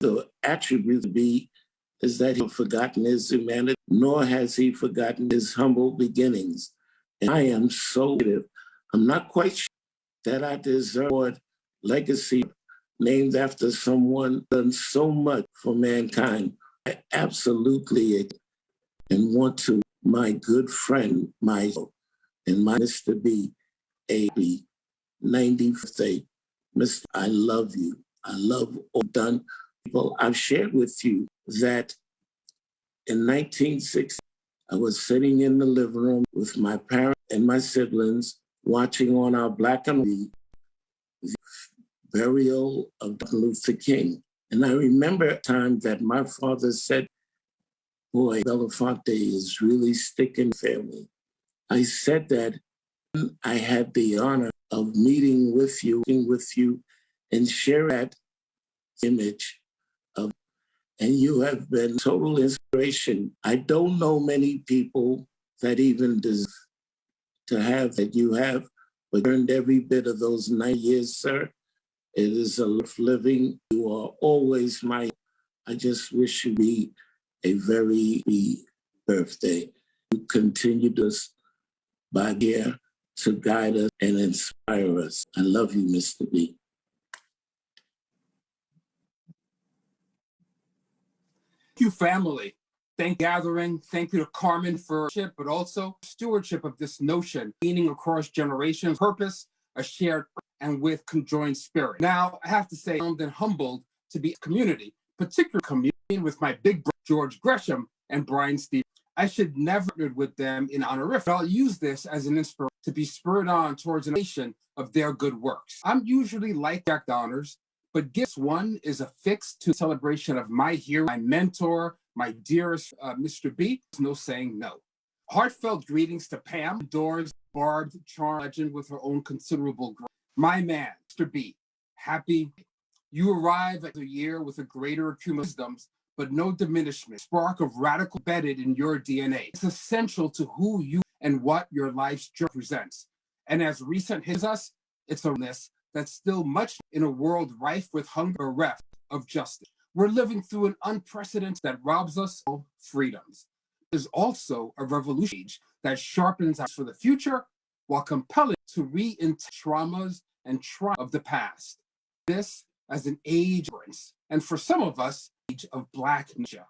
The attribute to be is that he's forgotten his humanity, nor has he forgotten his humble beginnings. And I am so grateful. I'm not quite sure that I deserve legacy named after someone done so much for mankind. I absolutely and want to, my good friend, my Mr. B, a 90th birthday. Mr. I love you. I love all done. People, I've shared with you that in 1960, I was sitting in the living room with my parents and my siblings watching on our black and white the burial of Martin Luther King. And I remember a time that my father said, boy, Belafonte is really sticking family. I said that I had the honor of meeting with you, and share that image of, and you have been total inspiration. I don't know many people that even deserve to have that you have, but earned every bit of those 9 years, sir. It is a life living. You are always my, I just wish you be a very happy birthday. You continue this by here to guide us and inspire us. I love you, Mr. B. Thank you, family. Thank Gathering. Thank you to Carmen for stewardship, but also stewardship of this notion, meaning across generations, purpose, a shared and with conjoined spirit. Now, I have to say, I'm then humbled to be a community, particular community with my big brother, George Gresham and Brian Stevens. I should never have with them in honorific, but I'll use this as an inspiration to be spurred on towards a nation of their good works. I'm usually like Jack Donners, but this one is affixed to celebration of my hero, my mentor, my dearest Mr. B. There's no saying no. Heartfelt greetings to Pam, Doors, barbed, charm legend with her own considerable growth. My man, Mr. B, happy. You arrive at the year with a greater accumulation of wisdoms, but no diminishment. Spark of radical embedded in your DNA. It's essential to who you and what your life's journey presents. And as recent hits us, it's a illness that's still much in a world rife with hunger, bereft of justice. We're living through an unprecedented that robs us of freedoms. There's also a revolution that sharpens us for the future while compelling to reinterpret traumas and trauma of the past. This as an age of difference, and for some of us, age of Black nature.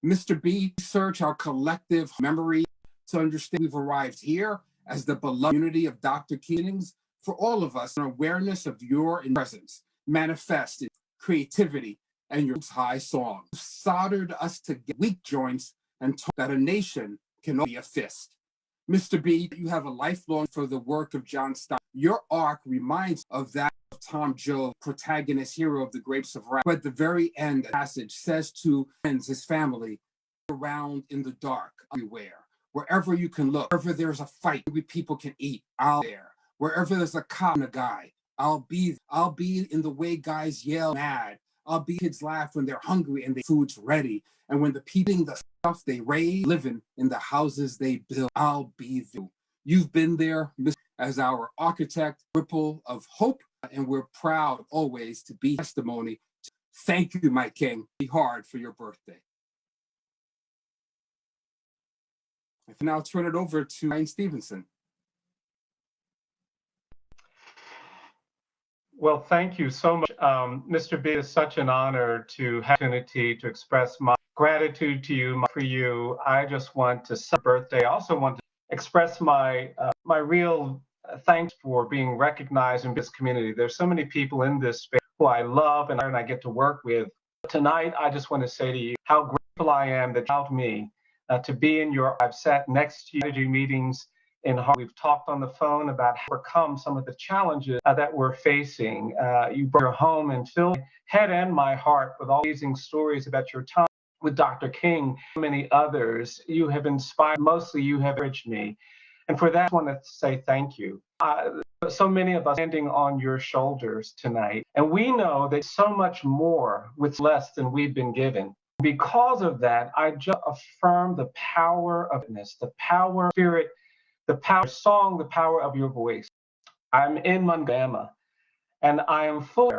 Mr. B, search our collective memory to understand we've arrived here as the beloved community of Dr. King's. For all of us, an awareness of your presence manifested creativity and your high song soldered us to weak joints and taught that a nation can only be a fist. Mr. B, you have a lifelong for the work of John Stott. Your arc reminds of that of Tom Joad, protagonist hero of The Grapes of Wrath. But at the very end, the passage says to friends, his family, around in the dark, everywhere. Wherever you can look, wherever there's a fight, where people can eat, I'll be there. Wherever there's a cop and a guy, I'll be in the way guys yell mad. I'll be kids laugh when they're hungry and the food's ready. And when the people eating the stuff they raise, living in the houses they build, I'll be there. You've been there as our architect, ripple of hope, and we're proud always to be testimony. Thank you, my king. Be hard for your birthday. I can now turn it over to Ryan Stevenson. Well, thank you so much. Mr. B, it's such an honor to have the opportunity to express my gratitude to you, for you. I just want to celebrate your birthday. I also want to express my real thanks for being recognized in this community. There's so many people in this space who I love and I get to work with. Tonight, I just want to say to you how grateful I am that you allowed me to be in your, I've sat next to you meetings in Harvard. We've talked on the phone about how to overcome some of the challenges that we're facing. You brought your home and filled my head and my heart with all amazing stories about your time with Dr. King and many others. You have inspired, mostly you have encouraged me. And for that, I want to say thank you. So many of us standing on your shoulders tonight. And we know that so much more with less than we've been given. Because of that, I just affirm the power of witness, the power of spirit, the power of song, the power of your voice. I'm in Montgomery, and I am full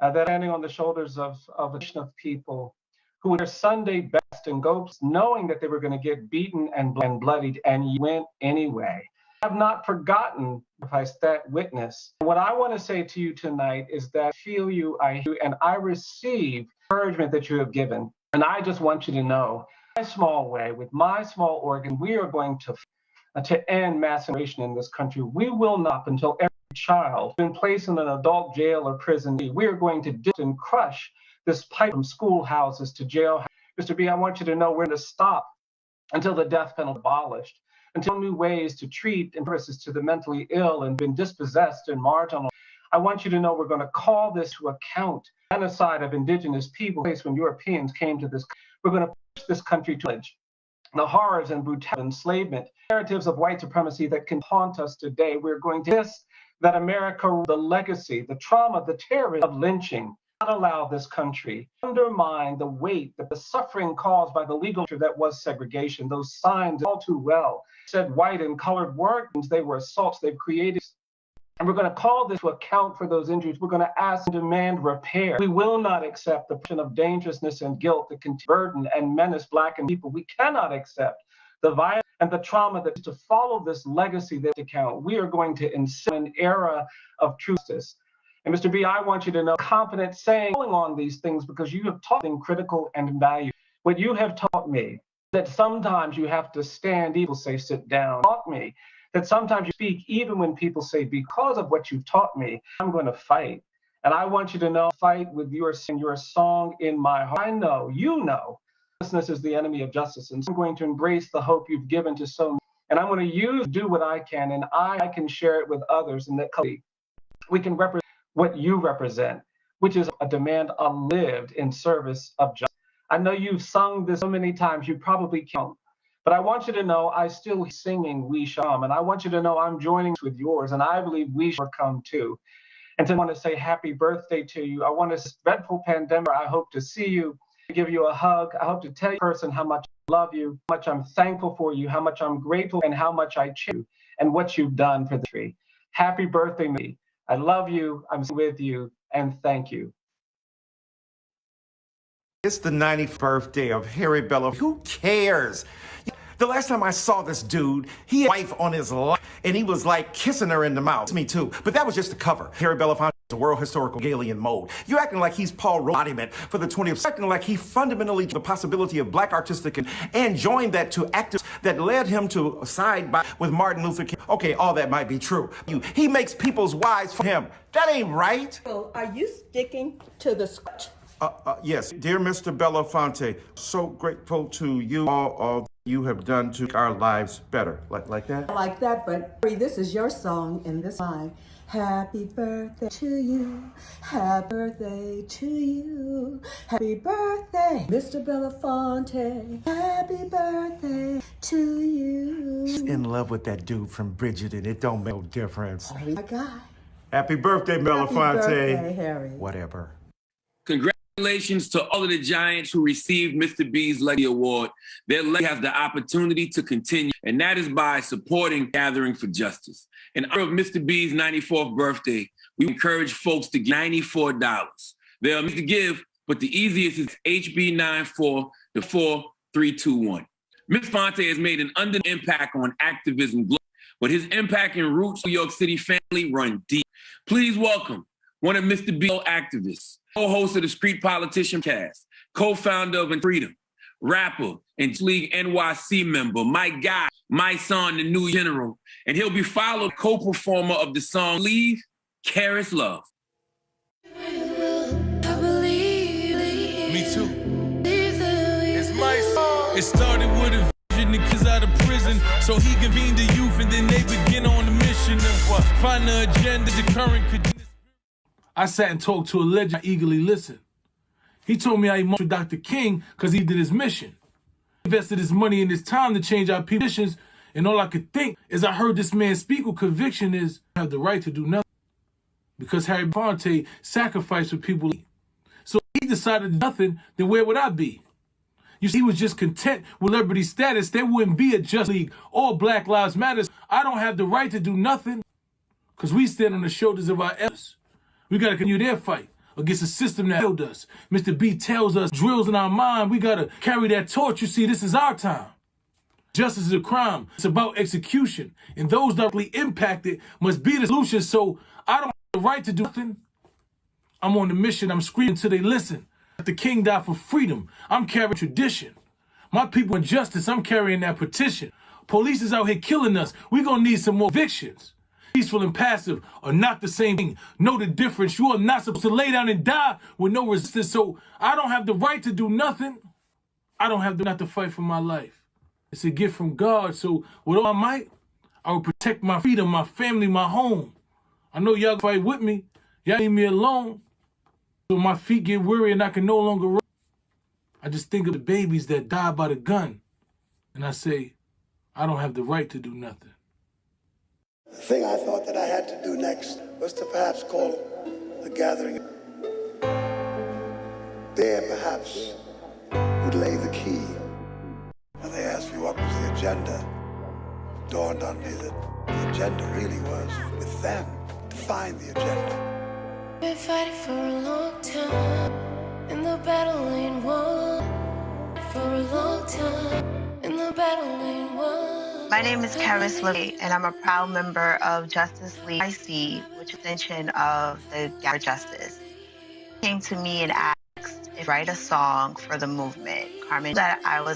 that standing on the shoulders of a nation of people who were Sunday best and go knowing that they were going to get beaten and bloodied, and you went anyway. I have not forgotten that witness. What I want to say to you tonight is that I feel you, I hear you, and I receive encouragement that you have given. And I just want you to know, in my small way, with my small organ, we are going to end mass incarceration in this country. We will not until every child has been placed in an adult jail or prison. We are going to ditch and crush this pipe from schoolhouses to jail. Mr. B, I want you to know we're going to stop until the death penalty is abolished, until new ways to treat and services to the mentally ill and been dispossessed and marginalized. I want you to know we're going to call this to account. Genocide of indigenous people when Europeans came to this. We're going to push this country to the horrors and brutality, enslavement, narratives of white supremacy that can haunt us today. We're going to insist that America, the legacy, the trauma, the terrorism of lynching, not allow this country undermine the weight, the suffering caused by the legal that was segregation. Those signs all too well said white and colored weren't, they were assaults they've created. And we're going to call this to account for those injuries. We're going to ask and demand repair. We will not accept the portion of dangerousness and guilt that can burden and menace Black and people. We cannot accept the violence and the trauma that to follow this legacy that account. We are going to insist an era of justice. And Mr. B, I want you to know, confident saying on these things because you have taught me critical and value. What you have taught me that sometimes you have to stand, people say sit down. Taught me that sometimes you speak even when people say, because of what you've taught me, I'm going to fight. And I want you to know, fight with your song in my heart. I know, you know, righteousness is the enemy of justice. And so I'm going to embrace the hope you've given to so many. And I'm going to do what I can, and I can share it with others. And that we can represent what you represent, which is a demand lived in service of justice. I know you've sung this so many times, you probably can't. But I want you to know I still singing We Shall, and I want you to know I'm joining with yours, and I believe we shall come too. And to want to say happy birthday to you. I want to dreadful pandemic. I hope to see you, give you a hug. I hope to tell you person how much I love you, how much I'm thankful for you, how much I'm grateful, and how much I cherish you, and what you've done for the tree. Happy birthday, me. I love you. I'm with you, and thank you. It's the 90th birthday of Harry Belafonte. Who cares? The last time I saw this dude, he had a wife on his life, and he was like kissing her in the mouth. Me too. But that was just the cover. Harry Belafonte is a World Historical Galilean mode. You're acting like he's Paul Roland embodiment for the 20th, acting like he fundamentally the possibility of Black artistic and joined that to activists that led him to side by with Martin Luther King. Okay, all that might be true. He makes people's wives for him. That ain't right. Well, are you sticking to the script? Yes, dear Mr. Belafonte, so grateful to you all you have done to make our lives better. Like that? I like that, but this is your song in this line. Happy birthday to you. Happy birthday to you. Happy birthday, Mr. Belafonte. Happy birthday to you. She's in love with that dude from Bridget, and it don't make no difference. Oh my God. Happy birthday, Belafonte. Happy birthday, Harry. Whatever. Congratulations to all of the Giants who received Mr. B's Legacy Award. Their legacy has the opportunity to continue, and that is by supporting Gathering for Justice. In honor of Mr. B's 94th birthday, we encourage folks to give $94. There are means to give, but the easiest is HB94 to 4321. Mr. Fonte has made an undeniable impact on activism globally, but his impact and roots in New York City family run deep. Please welcome one of Mr. B's activists, co-host of the Street Politician Cast, co-founder of Freedom, rapper and League NYC member, my guy, my son, the new general, and he'll be followed co-performer of the song Leave, Karis Love. Me too. It's my song. It started with a vision, the kids out of prison, so he convened the youth and then they begin on the mission of find the agenda, the current conditions. I sat and talked to a legend I eagerly listened. He told me how he marched with Dr. King because he did his mission. He invested his money and his time to change our positions, and all I could think as I heard this man speak with conviction is, I have the right to do nothing. Because Harry Belafonte sacrificed for people. So if he decided nothing, then where would I be? You see, he was just content with celebrity status. There wouldn't be a Just League or Black Lives Matter. I don't have the right to do nothing because we stand on the shoulders of our elders. We got to continue their fight against a system that failed us. Mr. B tells us, drills in our mind, we got to carry that torch. You see, this is our time. Justice is a crime. It's about execution. And those directly impacted must be the solution. So I don't have the right to do nothing. I'm on the mission. I'm screaming till they listen. The king died for freedom. I'm carrying tradition. My people in justice, I'm carrying that petition. Police is out here killing us. We're going to need some more evictions. Peaceful and passive are not the same thing. Know the difference. You are not supposed to lay down and die with no resistance. So I don't have the right to do nothing. I don't have the right to fight for my life. It's a gift from God. So with all my might, I will protect my freedom, my family, my home. I know y'all fight with me. Y'all leave me alone. So my feet get weary and I can no longer run. I just think of the babies that died by the gun. And I say, I don't have the right to do nothing. The thing I thought that I had to do next was to perhaps call a gathering. There, perhaps, would lay the key. When they asked me what was the agenda, it dawned on me that the agenda really was with them to find the agenda. Been fighting for a long time, and the battle ain't won. For a long time, and the battle ain't won. My name is Karis Love, and I'm a proud member of Justice League NYC, which is an extension of the Gatekeeper Justice. He came to me and asked if I write a song for the movement. Carmen, that I am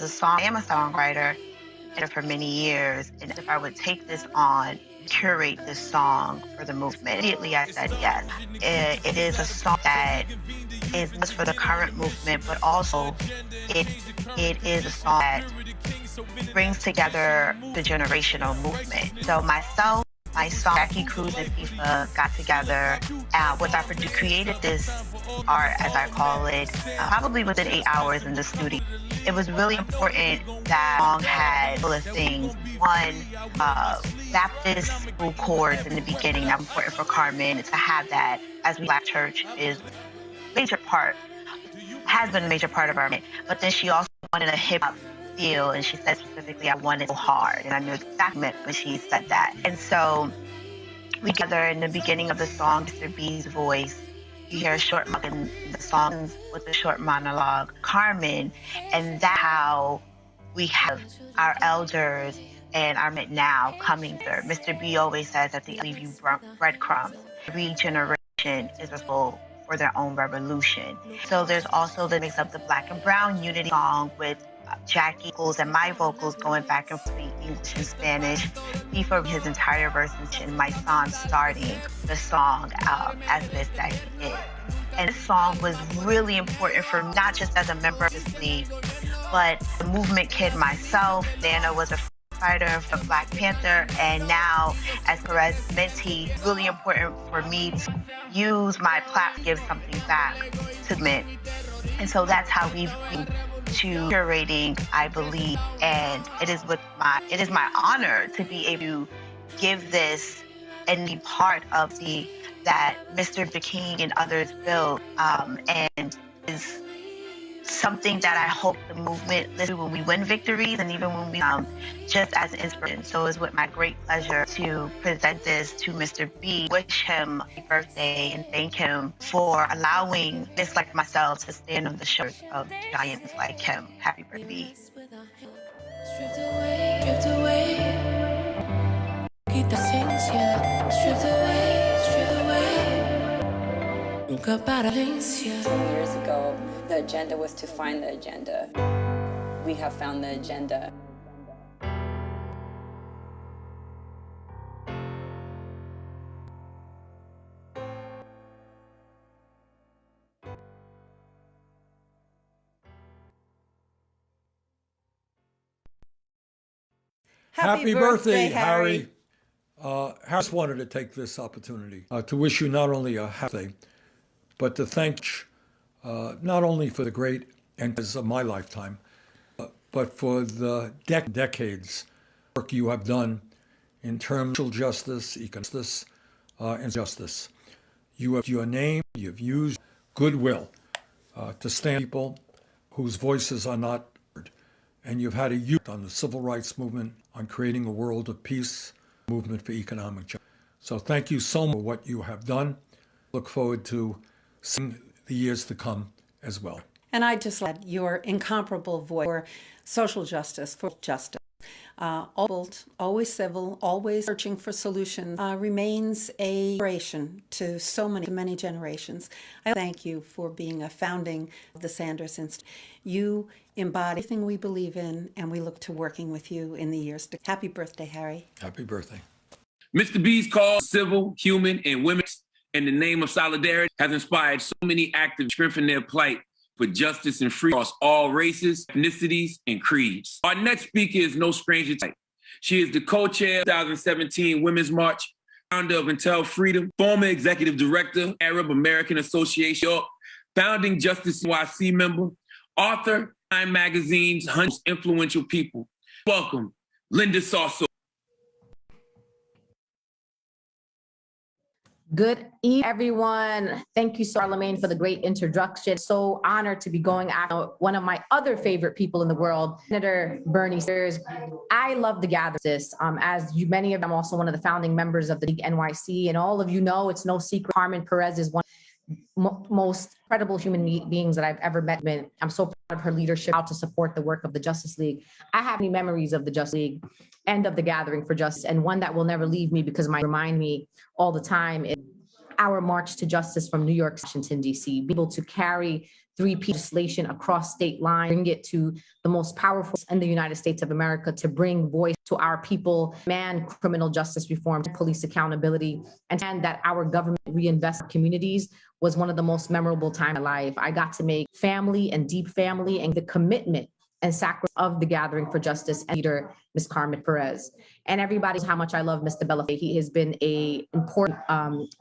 a songwriter for many years, and if I would take this on, curate this song for the movement. Immediately I said yes. It is a song that is just for the current movement, but also it is a song that brings together the generational movement. So myself, my song, Jackie Cruz and FIFA got together with our producer, created this art, as I call it, probably within 8 hours in the studio. It was really important that the song had a couple of things. One, Baptist school chords in the beginning. That was important for Carmen to have that, as we Black church is a major part, has been a major part of our movement. But then she also wanted a hip hop feel, and she said specifically, I want it so hard. And I knew exactly when she said that. And so we together in the beginning of the song, Mr. B's voice, you hear a short monologue in the song with a short monologue, Carmen, and that's how we have our elders and our men now coming through. Mr. B always says that they leave you breadcrumbs. Every generation is responsible for their own revolution. So there's also the mix of the Black and Brown unity song with Jackie vocals and my vocals going back and forth in English and Spanish. He for his entire verse and my son starting the song as this that he is. And this song was really important for me, not just as a member of this league, but the movement kid myself. Dana was a fighter for Black Panther, and now as Perez mentee, really important for me to use my platform to give something back to men. And so that's how we've been to curating, I believe, and it is my honor to be able to give this and be part of that Mr. King and others build, and is something that I hope the movement listen when we win victories and even when we just as an inspiration. So it's with my great pleasure to present this to Mr. B, wish him a happy birthday and thank him for allowing this like myself to stand on the shoulders of giants like him. Happy birthday, B. Stripped away, quita esencia, stripped away, nunca para valencia. Years ago, the agenda was to find the agenda. We have found the agenda. Happy birthday, Harry. Harris wanted to take this opportunity to wish you not only a happy birthday, but to thank not only for the great enterprises of my lifetime, but for the decades work you have done in terms of justice, economic justice, and justice. You have your name, you've used goodwill to stand with people whose voices are not heard, and you've had a youth on the civil rights movement, on creating a world of peace, movement for economic justice. So thank you so much for what you have done. Look forward to seeing the years to come as well. And I just love your incomparable voice for social justice, for justice. Always civil, always searching for solutions, remains a inspiration to many generations. I thank you for being a founding of the Sanders Institute. You embody everything we believe in, and we look to working with you in the years to come. Happy birthday, Harry. Happy birthday. Mr. B's cause, civil, human, and women's in the name of solidarity has inspired so many activists to strengthen their plight for justice and freedom across all races, ethnicities, and creeds. Our next speaker is no stranger to. She is the co-chair of the 2017 Women's March, founder of Intel Freedom, former executive director, Arab American Association, York, founding Justice NYC member, author, Time Magazine's 100 Influential People. Welcome, Linda Sarsour. Good evening, everyone. Thank you, Charlemagne, for the great introduction. So honored to be going after one of my other favorite people in the world, Senator Bernie Sanders. I love the gathering. As many of them, I'm also one of the founding members of the League NYC, and all of you know, it's no secret, Carmen Perez is one of the most incredible human beings that I've ever met. I'm so proud of her leadership, how to support the work of the Justice League. I have many memories of the Justice League and of the Gathering for Justice, and one that will never leave me because it remind me all the time is our march to justice from New York, Washington, D.C., be able to carry three-piece legislation across state lines, bring it to the most powerful in the United States of America to bring voice to our people, demand criminal justice reform, police accountability, and that our government reinvest in communities was one of the most memorable times in my life. I got to make family and deep family and the commitment and sacrifice of the Gathering for Justice and leader, Ms. Carmen Perez. And everybody knows how much I love Mr. Belafonte. He has been an important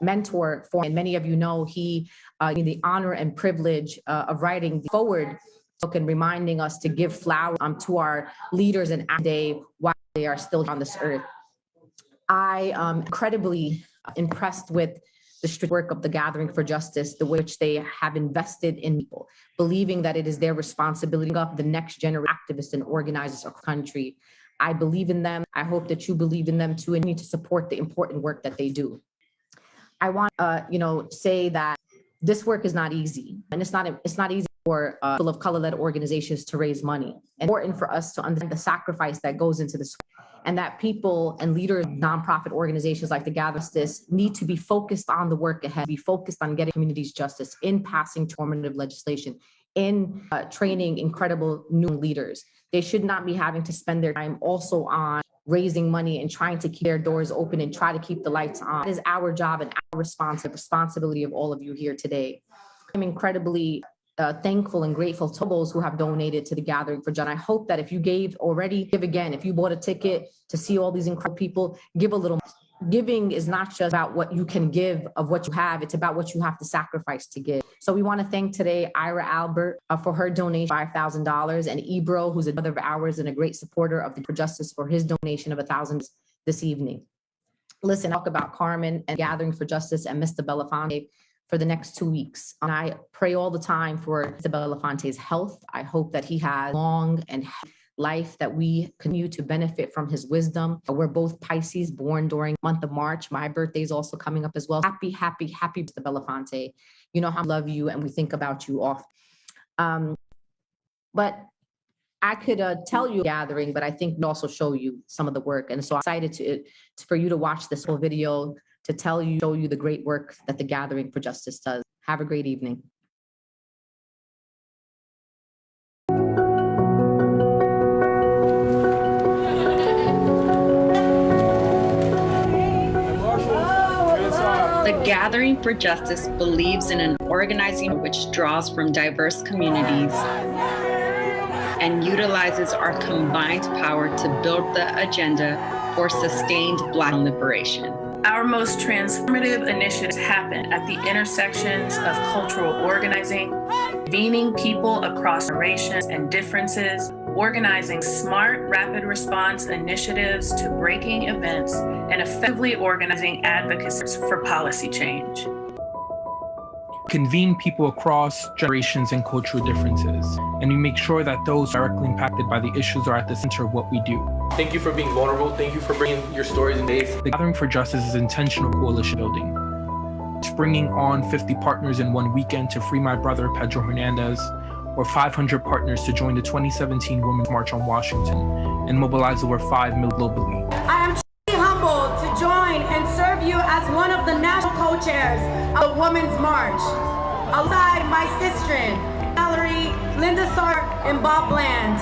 mentor for me. And many of you know he had the honor and privilege of writing the forward book and reminding us to give flowers to our leaders and day while they are still on this earth. I am incredibly impressed with the strategic work of the Gathering for Justice, the which they have invested in people, believing that it is their responsibility to up the next generation of activists and organizers across the country. I believe in them. I hope that you believe in them too, and need to support the important work that they do. I want to say that this work is not easy, and it's not easy for people of color-led organizations to raise money. It's important for us to understand the sacrifice that goes into this, and that people and leaders of nonprofit organizations like the Gathering for Justice need to be focused on the work ahead, be focused on getting communities justice in passing normative legislation, in training incredible new leaders. They should not be having to spend their time also on raising money and trying to keep their doors open and try to keep the lights on. That is our job and our responsibility of all of you here today. I'm incredibly thankful and grateful to those who have donated to the Gathering for Justice. I hope that if you gave already, give again. If you bought a ticket to see all these incredible people, give a little. Giving is not just about what you can give of what you have, it's about what you have to sacrifice to give. So we want to thank today Ira Albert for her donation of $5,000 and Ebro, who's a brother of ours and a great supporter of the For Justice, for his donation of $1,000 this evening. Listen, talk about Carmen and Gathering for Justice and Mr. Belafonte for the next 2 weeks. And I pray all the time for Mr. Belafonte's health. I hope that he has long and life, that we continue to benefit from his wisdom. We're both Pisces, born during the month of March. My birthday is also coming up as well. Happy, happy, happy Mr. Belafonte. You know how I love you and we think about you often. But I could tell you Gathering, but I think we also show you some of the work. And so I'm excited for you to watch this whole video to show you the great work that the Gathering for Justice does. Have a great evening. The Gathering for Justice believes in an organizing which draws from diverse communities and utilizes our combined power to build the agenda for sustained Black liberation. Our most transformative initiatives happen at the intersections of cultural organizing, convening people across generations and differences, organizing smart, rapid response initiatives to breaking events, and effectively organizing advocacy for policy change. Convene people across generations and cultural differences, and we make sure that those directly impacted by the issues are at the center of what we do. Thank you for being vulnerable. Thank you for bringing your stories and days. The Gathering for Justice is intentional coalition building. It's bringing on 50 partners in one weekend to free my brother, Pedro Hernandez, or 500 partners to join the 2017 Women's March on Washington and mobilize over 5 million globally. I am truly humbled to join and serve you as one of the national co-chairs of the Women's March, alongside my sisters, Valerie, Linda Sark, and Bob Bland.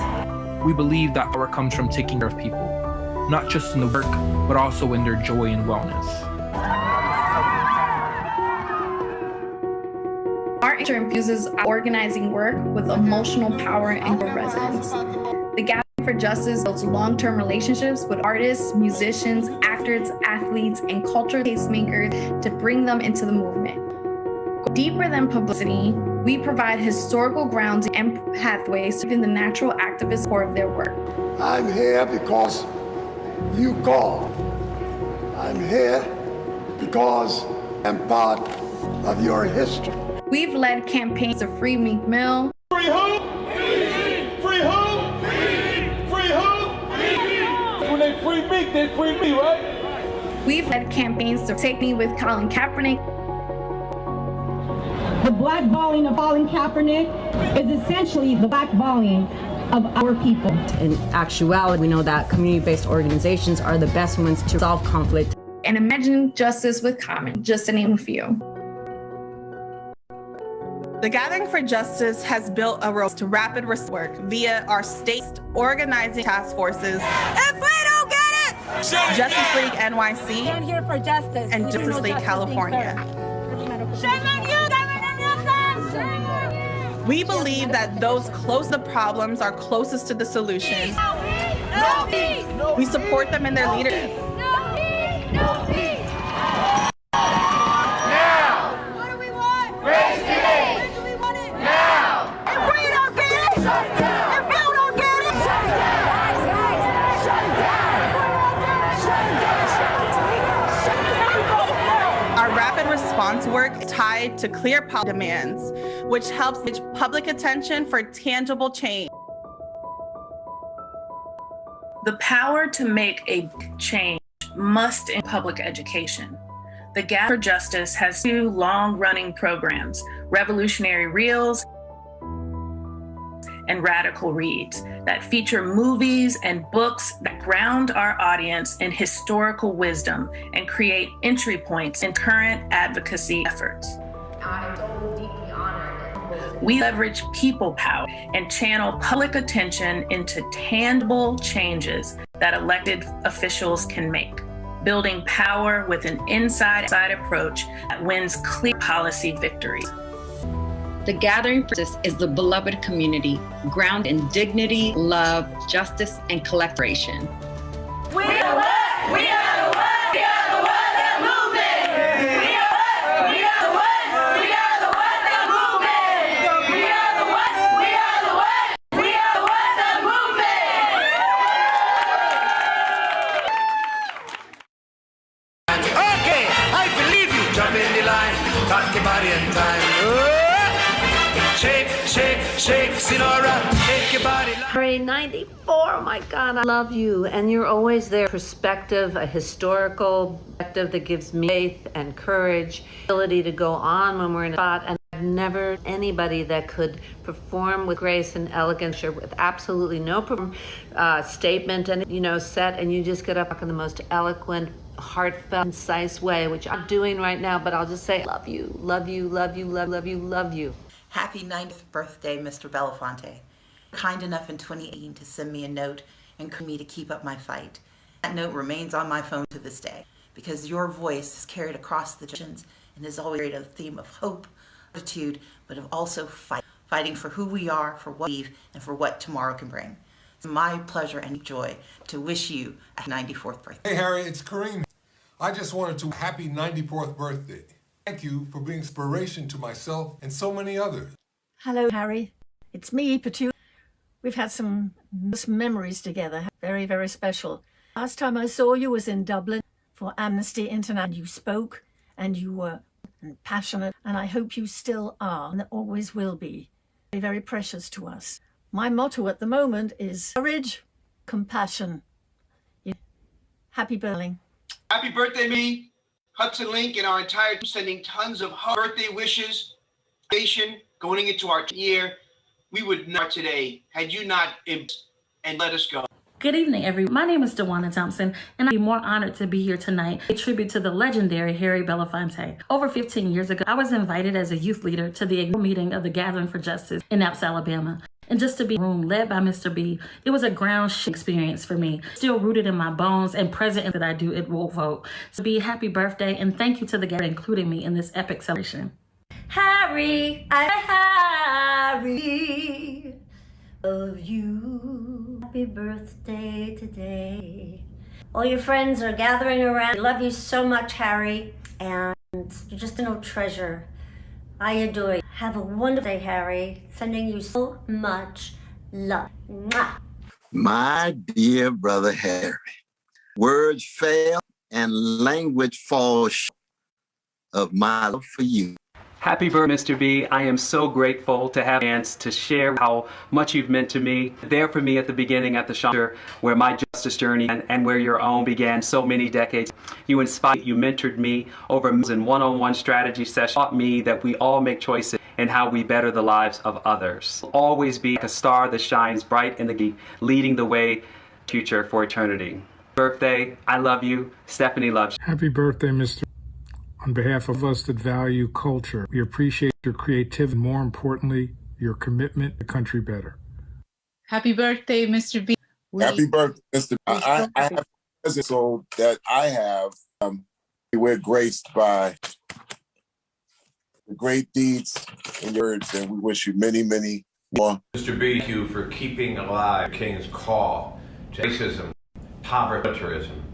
We believe that power comes from taking care of people, not just in the work, but also in their joy and wellness. Our Art infuses organizing work with emotional power and resonance. The Gathering for Justice builds long-term relationships with artists, musicians, actors, athletes, and cultural tastemakers to bring them into the movement. Deeper than publicity, we provide historical grounds and pathways to the natural activist core of their work. I'm here because you called. I'm here because I'm part of your history. We've led campaigns to free Meek Mill. Free who? Free who? Free who? When they free Meek, they free me, right? We've led campaigns to take me with Colin Kaepernick. The blackballing of Colin Kaepernick is essentially the blackballing of our people. In actuality, we know that community-based organizations are the best ones to solve conflict. And imagine justice with Common, just to name a few. The Gathering for Justice has built a road to rapid work via our state organizing task forces. If we don't get it, Justice League NYC, stand here for justice, and Justice League California. Shame on you, Governor Newsom! We believe that those close to the problems are closest to the solutions. No peace! We support them in their leadership. No peace! No peace! Response work tied to clear policy demands, which helps reach public attention for tangible change. The power to make a change must in public education. The Gathering for Justice has 2 long-running programs, Revolutionary Reels and Radical Reads, that feature movies and books that ground our audience in historical wisdom and create entry points in current advocacy efforts. I am so deeply honored We leverage people power and channel public attention into tangible changes that elected officials can make, building power with an inside-outside approach that wins clear policy victories. The Gathering for Justice is the beloved community, grounded in dignity, love, justice, and collaboration. We are what? We are the what? We are the what that movement. We are what? We are the what? We are the what that movement. We are the what? We are the what? We are the what that movement. Okay, I believe you. Jump in the line, touch the body in time. Shake, shake, shake, Sinora, shake your body. Harry, 94, oh my God, I love you. And you're always there. Perspective, a historical perspective that gives me faith and courage, ability to go on when we're in a spot. And I've never anybody that could perform with grace and elegance or with absolutely no statement and, set, and you just get up in the most eloquent, heartfelt, concise way, which I'm doing right now, but I'll just say, love you, love you, love you, love you, love you. Happy 90th birthday, Mr. Belafonte. Kind enough in 2018 to send me a note and encourage me to keep up my fight. That note remains on my phone to this day because your voice is carried across the generations and has always carried a theme of hope, attitude, but of also fighting for who we are, for what we believe, and for what tomorrow can bring. It's my pleasure and joy to wish you a 94th birthday. Hey Harry, it's Kareem. I just wanted to happy 94th birthday. Thank you for being inspiration to myself and so many others. Hello, Harry. It's me, Patu. We've had some memories together. Very, very special. Last time I saw you was in Dublin for Amnesty International. You spoke and you were passionate, and I hope you still are and always will be. Very, very precious to us. My motto at the moment is courage, compassion. Happy birthday. Happy birthday, me. Hudson Link and our entire team sending tons of birthday wishes, going into our year. We would not today had you not and let us go. Good evening, everyone. My name is Dewana Thompson, and I'd be more honored to be here tonight, a tribute to the legendary Harry Belafonte. Over 15 years ago, I was invited as a youth leader to the annual meeting of the Gathering for Justice in Naples, Alabama. And just to be in a room led by Mr. B, it was a ground experience for me. Still rooted in my bones and present in that I do at Roll Vote. So be happy birthday, and thank you to the Gathering including me in this epic celebration. Harry, Harry, love you. Happy birthday today. All your friends are gathering around. I love you so much, Harry, and you're just an old treasure. I adore you. Have a wonderful day, Harry. Sending you so much love. Mwah. My dear brother Harry, words fail and language falls short of my love for you. Happy birthday, Mr. B. I am so grateful to have a chance to share how much you've meant to me. There for me at the beginning at the shelter where my justice journey and where your own began so many decades. You inspired, you mentored me over in one-on-one strategy sessions, taught me that we all make choices in how we better the lives of others. Always be like a star that shines bright in the leading the way future for eternity. Birthday, I love you. Stephanie loves you. Happy birthday, Mr. On behalf of us that value culture, we appreciate your creativity and, more importantly, your commitment to country better. Happy birthday, Mr. B. Happy birthday, Mr. B. I have a present so that I have. We're graced by the great deeds in your words, and we wish you many, many more. Mr. B, thank you for keeping alive King's call to racism, poverty, militarism.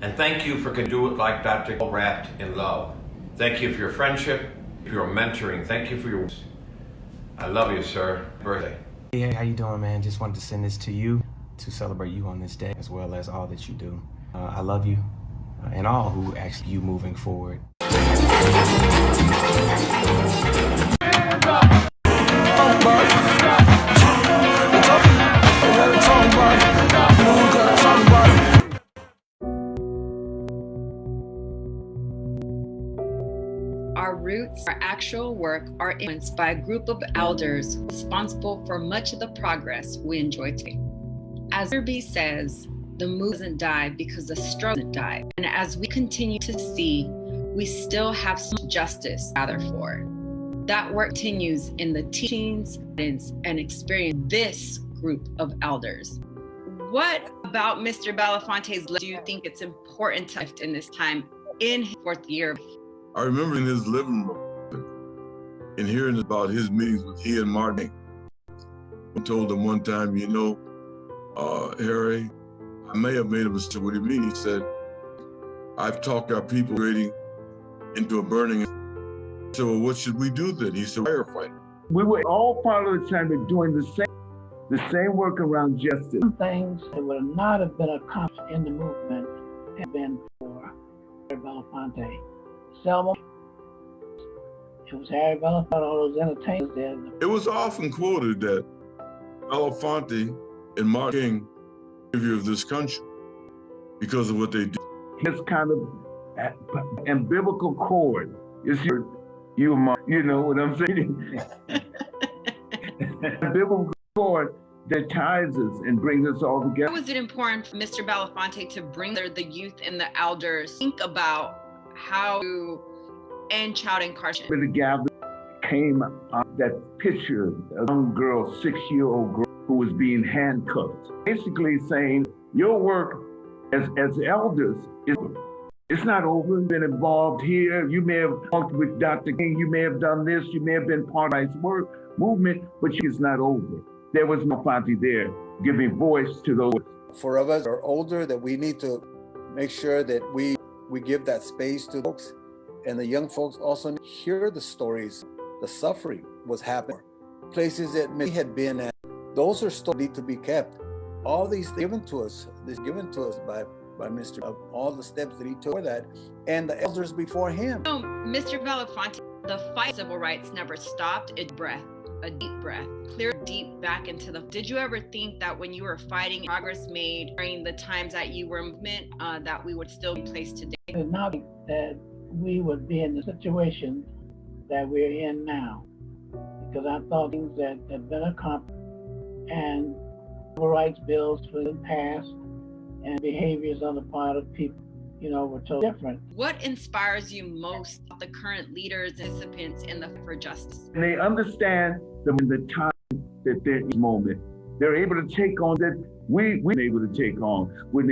And thank you for do it like Dr. wrapped in love. Thank you for your friendship, for your mentoring. Thank you for your. I love you, sir. Birthday. Hey, how you doing, man? Just wanted to send this to you to celebrate you on this day, as well as all that you do. I love you, and all who actually you moving forward. Our roots, our actual work are influenced by a group of elders responsible for much of the progress we enjoy today. As Mr. B says, the movement doesn't die because the struggle doesn't die. And as we continue to see, we still have some justice to gather for. That work continues in the teachings and experience this group of elders. What about Mr. Belafonte's do you think it's important to lift in this time in his 4th year? I remember in his living room and hearing about his meetings with he and Martin. I told him one time, you know, Harry, I may have made a mistake. What do you mean? He said, I've talked our people grading into a burning. So well, what should we do then? He said, firefight. We were all part of the time of doing the same work around justice. Some things that would not have been accomplished in the movement have been for Harry Belafonte. Selma, it was Harry Belafonte, all those entertainers there. It was often quoted that Belafonte and Martin King were the savior of this country because of what they did. His kind of umbilical cord is you know what I'm saying? Umbilical cord that ties us and brings us all together. Why was it important for Mr. Belafonte to bring the youth and the elders think about how to end child incarceration? With the gathering came that picture of a young girl, 6-year-old girl, who was being handcuffed. Basically saying, your work as elders it's not over. You've been involved here. You may have talked with Dr. King. You may have done this. You may have been part of his work movement, but it's not over. There was Belafonte there giving voice to those. For us who are older, that we need to make sure that we give that space to folks, and the young folks also hear the stories, the suffering was happening. Places that we had been at, those are still need to be kept. All these given to us by Mr. of all the steps that he took for that, and the elders before him. No, Mr. Belafonte, the fight for civil rights never stopped. A deep breath, clear deep back into the. Did you ever think that when you were fighting, progress made during the times that you were in movement, that we would still be placed today? And not that we would be in the situation that we're in now, because I thought things that had been accomplished and civil rights bills were passed, and behaviors on the part of people, were totally different. What inspires you most about the current leaders and participants in the for justice? And they understand the time that they're in this moment. They're able to take on that we've been able to take on. We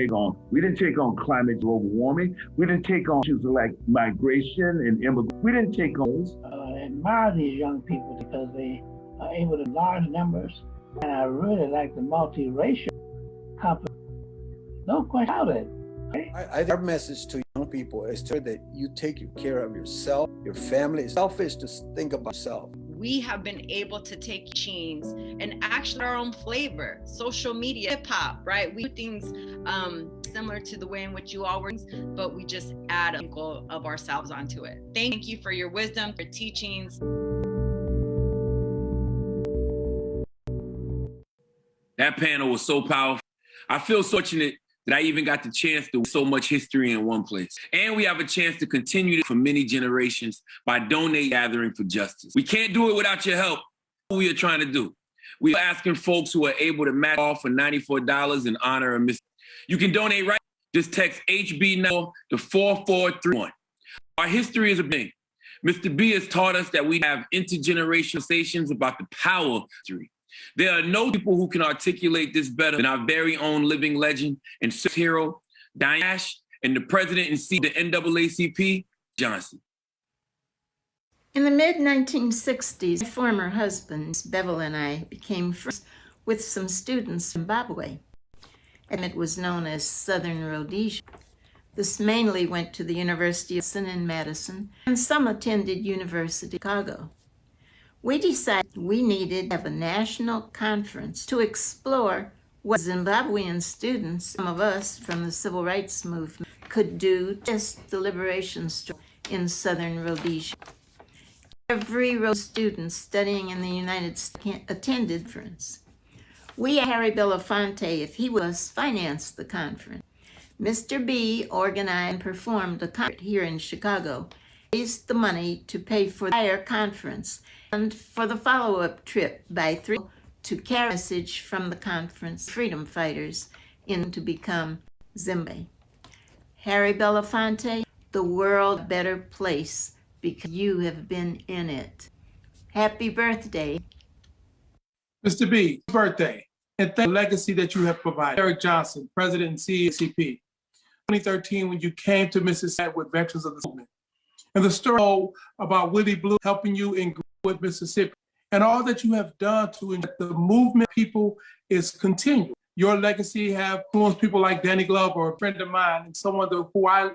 didn't take on climate global warming. We didn't take on issues like migration and immigration. We didn't take on those. I admire these young people because they are able to large numbers, and I really like the multiracial company. No question about it. Our message to young people is that you take care of yourself, your family. It's selfish to think about yourself. We have been able to take teachings and actually our own flavor, social media, hip hop, right? We do things similar to the way in which you all work, but we just add a sprinkle of ourselves onto it. Thank you for your wisdom, your teachings. That panel was so powerful. I feel so fortunate that I even got the chance to do so much history in one place. And we have a chance to continue it for many generations by donating Gathering for Justice. We can't do it without your help. What we are trying to do. We are asking folks who are able to match off for $94 in honor of Mr. You can donate right. Just text HB now to 4431. Our history is a thing. Mr. B has taught us that we have intergenerational conversations about the power of history. There are no people who can articulate this better than our very own living legend and hero, Diane Ash, and the president and CEO of the NAACP, Johnson. In the mid-1960s, my former husband, Bevel, and I became friends with some students from Zimbabwe, and it was known as Southern Rhodesia. This mainly went to the University of Madison, and some attended University of Chicago. We decided we needed to have a national conference to explore what Zimbabwean students, some of us from the civil rights movement, could do to test the liberation struggle in Southern Rhodesia. Every Rhodesia student studying in the United States attended the conference. We asked Harry Belafonte if he would finance the conference. Mr. B organized and performed a concert here in Chicago, raised the money to pay for the entire conference, and for the follow-up trip by 3 to carry a message from the conference freedom fighters in to become Zimbabwe. Harry Belafonte, the world a better place because you have been in it. Happy birthday. Mr. B, birthday, and thank the legacy that you have provided. Eric Johnson, President and CCP. 2013, when you came to Mississippi with veterans of the movement. And the story about Willie Blue helping you in with Mississippi, and all that you have done to ensure the movement people is continuing. Your legacy have influenced people like Danny Glover, a friend of mine, and someone who I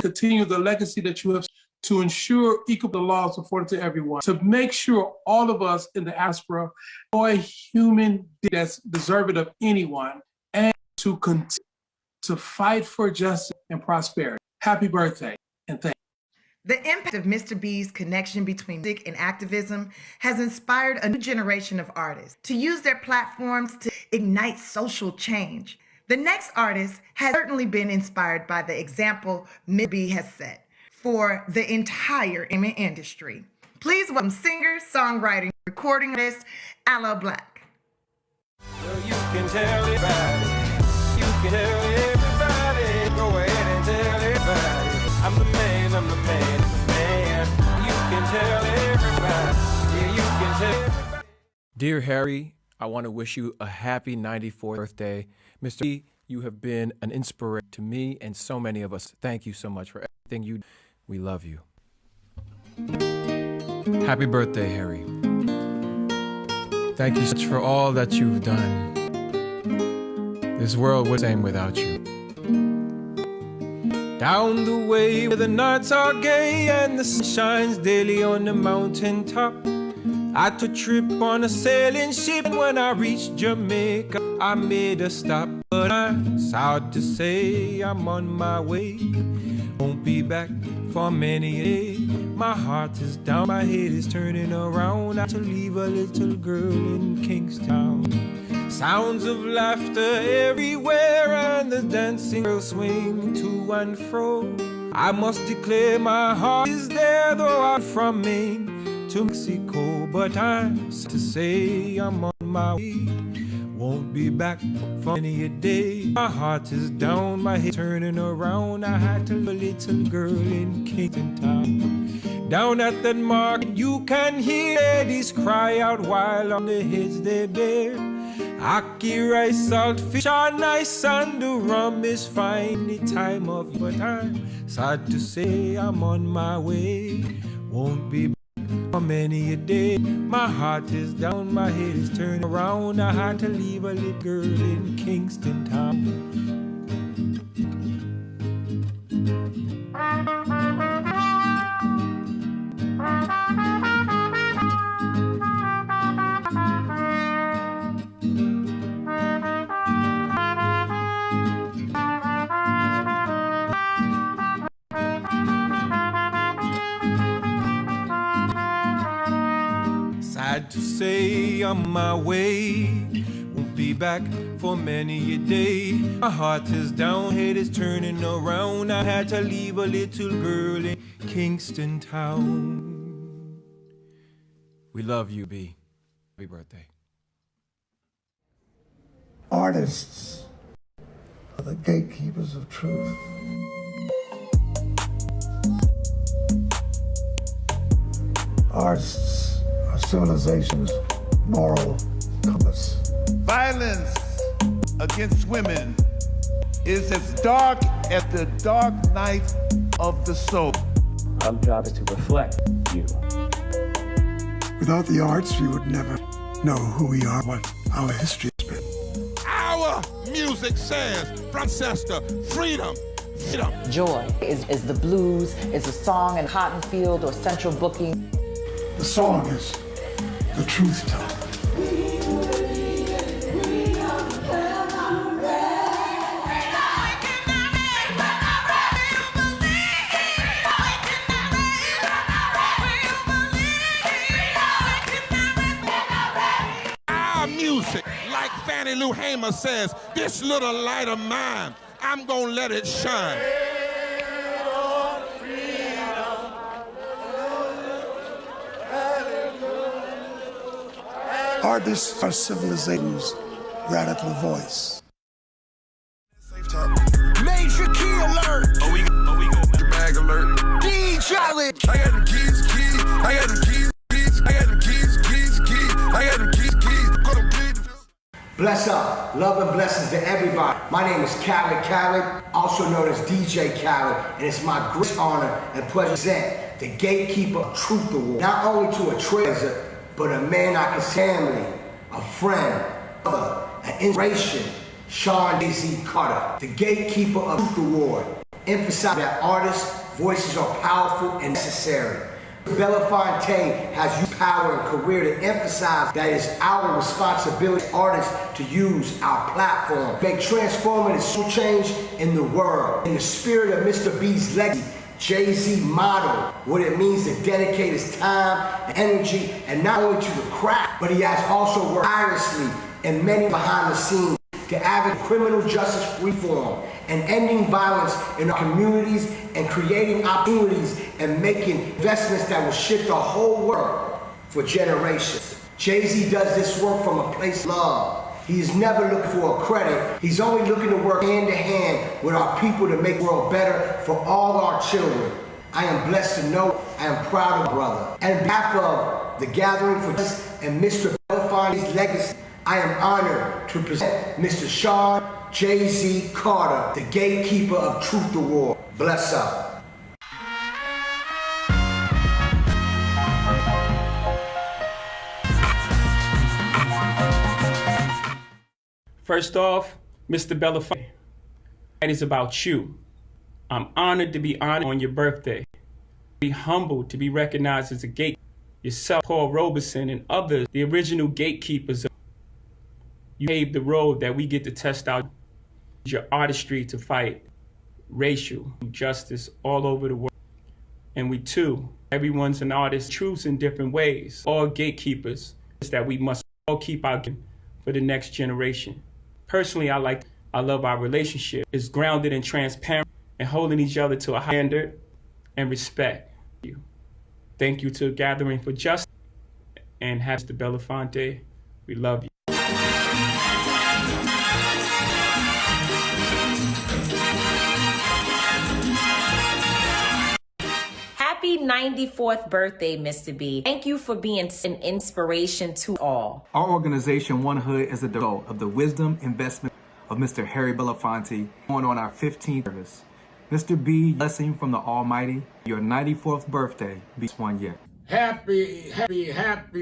continue the legacy that you have to ensure equal laws afforded to everyone, to make sure all of us in the diaspora are a human that's deserving of anyone, and to continue to fight for justice and prosperity. Happy birthday, and thank you. The impact of Mr. B's connection between music and activism has inspired a new generation of artists to use their platforms to ignite social change. The next artist has certainly been inspired by the example Mr. B has set for the entire entertainment industry. Please welcome singer, songwriter, recording artist, Aloe Blacc. Well, you can tell everybody, you can tell everybody, go ahead and tell everybody, I'm the man, I'm the man, I'm the man. You can tell everybody, yeah, you can tell everybody. Dear Harry, I want to wish you a happy 94th birthday. Mr. B, you have been an inspiration to me and so many of us. Thank you so much for everything you do. We love you. Happy birthday, Harry. Thank you so much for all that you've done. This world was the same without you. Down the way where the nights are gay and the sun shines daily on the mountain top, I took a trip on a sailing ship, and when I reached Jamaica, I made a stop. But I'm sad to say I'm on my way. Won't be back for many a day. My heart is down, my head is turning around. I have to leave a little girl in Kingston. Sounds of laughter everywhere, and the dancing girls swing to and fro. I must declare my heart is there, though I'm from Maine to Mexico. But I'm sad to say I'm on my way. Won't be back for many a day. My heart is down, my head turning around. I had to leave a little girl in Kingston Town. Down at that market you can hear ladies cry out while on the heads they bear. Ackee rice, salt fish are nice, and the rum is fine the time of year. But I'm sad to say I'm on my way. Won't be back for many a day. My heart is down, my head is turning around. I had to leave a little girl in Kingston Town. Sad to say I'm on my way. Won't be back for many a day. My heart is down, head is turning around. I had to leave a little girl in Kingston Town. We love you, B. Happy birthday. Artists are the gatekeepers of truth. Artists are civilization's moral compass. Violence against women is as dark as the dark night of the soul. Our job is to reflect you. Without the arts, we would never know who we are, what our history has been. Our music says, Francesca, freedom, freedom. Joy is the blues, is a song in cotton field or central booking. The song is the truth teller. Our music, like Fannie Lou Hamer says, this little light of mine, I'm gonna let it shine. Artists are civilization's radical voice. Major key alert. Oh, we go. Bag alert. DJ alert. I got the keys. I got the keys. Bless up. Love and blessings to everybody. My name is Khaled, also known as DJ Khaled, and it's my great honor and pleasure to present the Gatekeeper of Truth Award. Not only to a trailblazer, but a man I can family, a friend, an inspiration, Sean D.C. Carter. The Gatekeeper of Truth Award emphasizes that artists' voices are powerful and necessary. Belafonte has used power and career to emphasize that it's our responsibility as artists to use our platform, make transformative social change in the world. In the spirit of Mr. B's legacy, Jay-Z modeled what it means to dedicate his time and energy, and not only to the craft, but he has also worked tirelessly and many behind the scenes to advocate criminal justice reform and ending violence in our communities and creating opportunities and making investments that will shift the whole world for generations. Jay-Z does this work from a place of love. He is never looking for a credit. He's only looking to work hand to hand with our people to make the world better for all our children. I am blessed to know I am proud of my brother. And on behalf of the Gathering for Justice and Mr. Belafonte's legacy, I am honored to present Mr. Sean Jay-Z Carter, the Gatekeeper of Truth Award. Bless up. First off, Mr. Belafonte, that is about you. I'm honored to be honored on your birthday. Be humbled to be recognized as a gatekeeper. Yourself, Paul Robeson, and others, the original gatekeepers. You paved the road that we get to test out your artistry to fight racial justice all over the world. And we too, everyone's an artist, truths in different ways. All gatekeepers is that we must all keep our game for the next generation. Personally, I love our relationship. It's grounded in transparent and holding each other to a high standard and respect. Thank you to Gathering for Justice and Mr. Belafonte. We love you. Happy 94th birthday, Mr. B. Thank you for being an inspiration to all. Our organization, One Hood, is a result of the wisdom investment of Mr. Harry Belafonte on our 15th service. Mr. B, blessing from the Almighty, your 94th birthday be one yet. Happy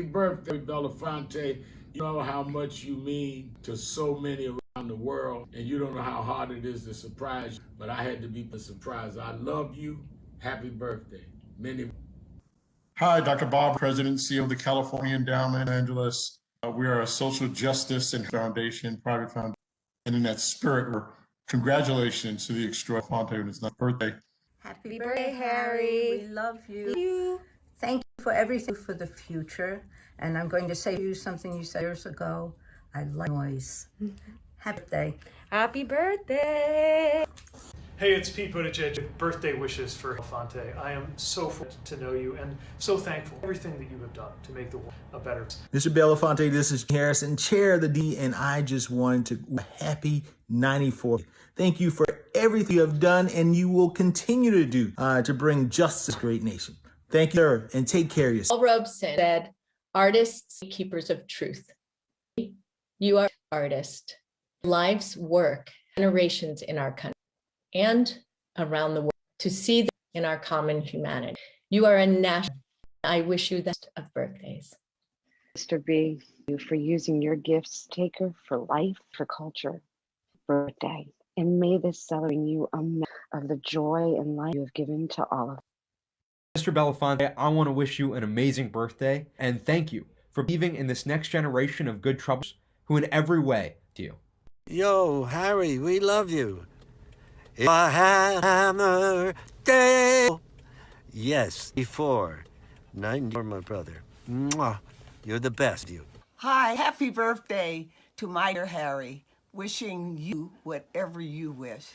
birthday, Belafonte. You know how much you mean to so many around the world, and you don't know how hard it is to surprise you, but I had to be surprised. I love you. Happy birthday. Many. Hi, Dr. Bob, President and CEO of the California Endowment in Los Angeles. We are a social justice and foundation, private foundation. And in that spirit, congratulations to the extraordinary Belafonte on his birthday. Happy birthday, Harry. We love you. Thank you for everything for the future. And I'm going to say to you something you said years ago. I like noise. Happy birthday. Happy birthday. Hey, it's Pete Buttigieg. Birthday wishes for Belafonte. I am so fortunate to know you and so thankful for everything that you have done to make the world a better place. Mr. Belafonte, this is Harrison, chair of the D, and I just wanted to happy 94th. Thank you for everything you have done and you will continue to do to bring justice to this great nation. Thank you, sir, and take care of yourself. Paul Robeson said, artists, keepers of truth. You are an artist. Life's work, generations in our country and around the world to see in our common humanity. You are a national. I wish you the best of birthdays. Mr. B, you for using your gifts, taker for life, for culture, birthday. And may this celebrate you of the joy and life you have given to all of us. Mr. Belafonte, I want to wish you an amazing birthday and thank you for believing in this next generation of good troublers who in every way to you. Yo, Harry, we love you. If I had a hammer day. Yes, before. 94, my brother. Mwah. You're the best, you. Hi, happy birthday to my dear Harry. Wishing you whatever you wish.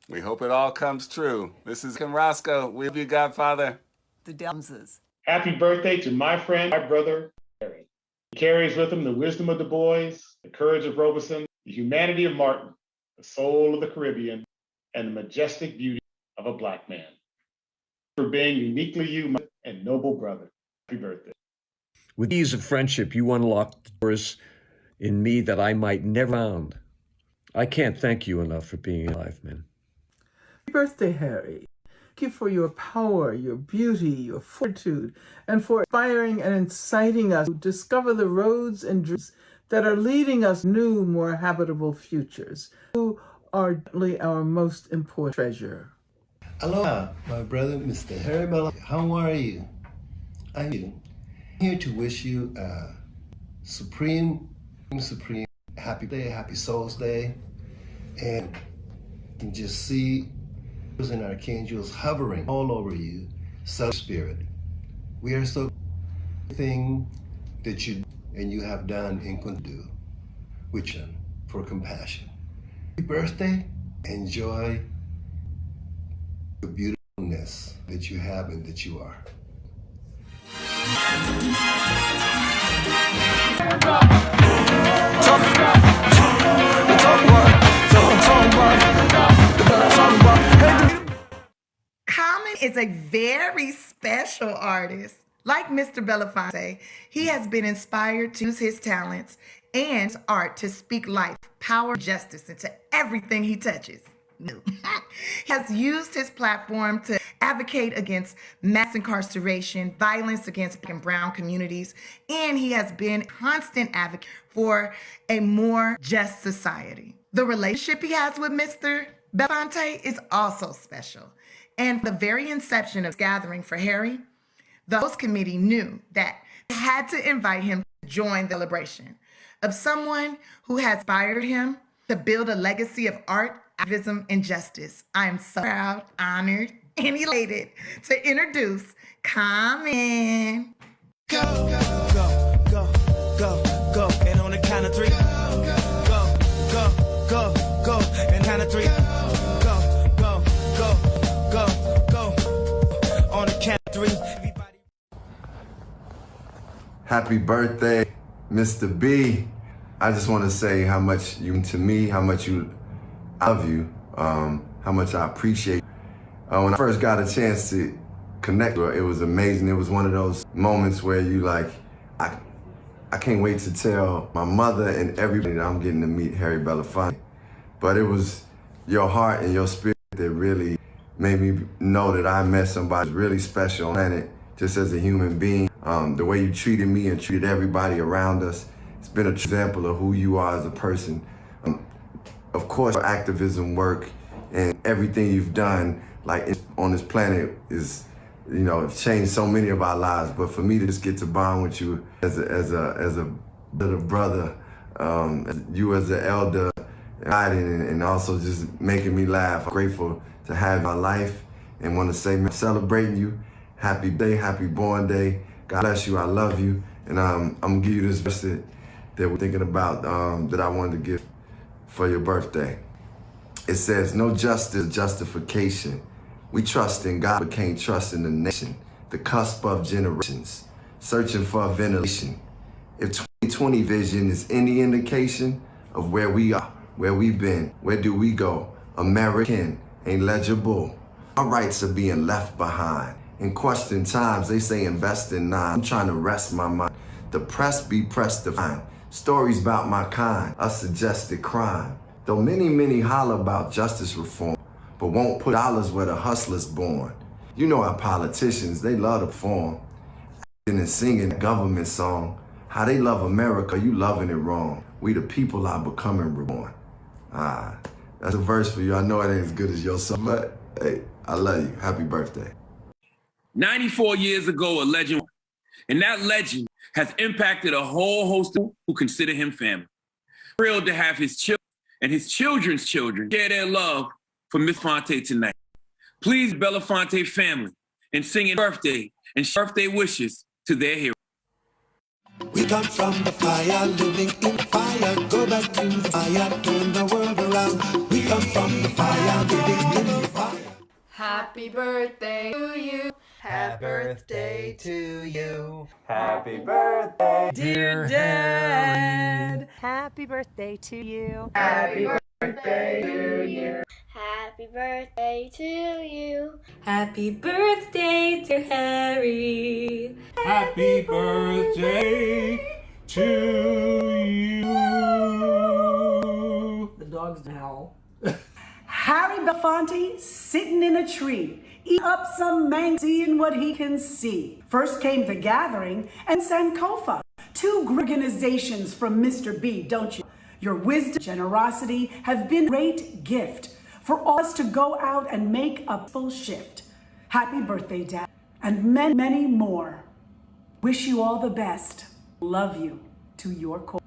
We hope it all comes true. This is Kim Roscoe. We love you, Godfather. The Demses. Happy birthday to my friend, my brother, Harry. He carries with him the wisdom of Du Bois, the courage of Robeson, the humanity of Martin, the soul of the Caribbean, and the majestic beauty of a Black man. For being uniquely you, my and noble brother. Happy birthday. With ease of friendship, you unlock the doors in me that I might never found. I can't thank you enough for being alive, man. Happy birthday, Harry. Thank you for your power, your beauty, your fortitude, and for inspiring and inciting us to discover the roads and dreams that are leading us to new, more habitable futures. You are really our most important treasure. Aloha, my brother, Mr. Harry Belafonte. How are you? I'm here to wish you a supreme happy day, happy Souls Day, and you can just see and archangels hovering all over you, spirit. We are so thing that you and you have done and can do, which for compassion. Happy birthday! Enjoy the beautifulness that you have and that you are. Common is a very special artist. Like Mr. Belafonte, he has been inspired to use his talents and art to speak life, power, justice into everything he touches. He has used his platform to advocate against mass incarceration, violence against Black and brown communities, and he has been a constant advocate for a more just society. The relationship he has with Mr. Belafonte is also special. And from the very inception of gathering for Harry, the host committee knew that they had to invite him to join the celebration of someone who has inspired him to build a legacy of art, activism, and justice. I am so proud, honored, and elated to introduce Common. Go, go, go, go, go, and on the count of three. Go, go, go, go, and count of three. Go, go, go, go, go, on the count of three. Happy birthday, Mr. B. I just want to say how much you mean to me, how much I love you, how much I appreciate you. When I first got a chance to connect, it was amazing. It was one of those moments where you like, I can't wait to tell my mother and everybody that I'm getting to meet Harry Belafonte. But it was your heart and your spirit that really made me know that I met somebody really special on the planet, just as a human being. The way you treated me and treated everybody around us, it's been an example of who you are as a person. Of course, your activism work and everything you've done, like on this planet, is, you know, it's changed so many of our lives. But for me to just get to bond with you as a little brother, you as an elder, and also just making me laugh. I'm grateful to have my life and want to say, I'm celebrating you. Happy day, happy born day. God bless you, I love you. And I'm gonna give you this verse that we're thinking about, that I wanted to give for your birthday. It says, no justice, justification. We trust in God, but can't trust in the nation. The cusp of generations, searching for a ventilation. If 2020 vision is any indication of where we are, where we've been, where do we go? American ain't legible. Our rights are being left behind. In question times, they say invest in nine. I'm trying to rest my mind. The press be pressed to find stories about my kind, a suggested crime. Though many holler about justice reform, but won't put dollars where the hustler's born. You know our politicians, they love to perform. Acting and singing a government song. How they love America, you loving it wrong. We the people are becoming reborn. That's a verse for you. I know it ain't as good as your song, but hey, I love you. Happy birthday. 94 years ago, a legend, and that legend has impacted a whole host of people who consider him family. Thrilled to have his children and his children's children share their love for Miss Fonte tonight. Please, Belafonte family, and sing birthday and birthday wishes to their hero. We come from the fire, living in fire. Go back to the fire, turn the world around. We come from the fire, living in the fire. Happy birthday to you. Happy birthday to you. Happy birthday, dear Dad. Happy birthday to you. Happy birthday to you. Happy birthday to you. Happy birthday to Harry. Happy birthday to you. dogs now. Harry Belafonte sitting in a tree, eating up some mango, seeing what he can see. First came The Gathering and Sankofa, two organizations from Mr. B, don't you? Your wisdom, generosity have been a great gift for all us to go out and make a full shift. Happy birthday, Dad, and many, many more. Wish you all the best. Love you to your core.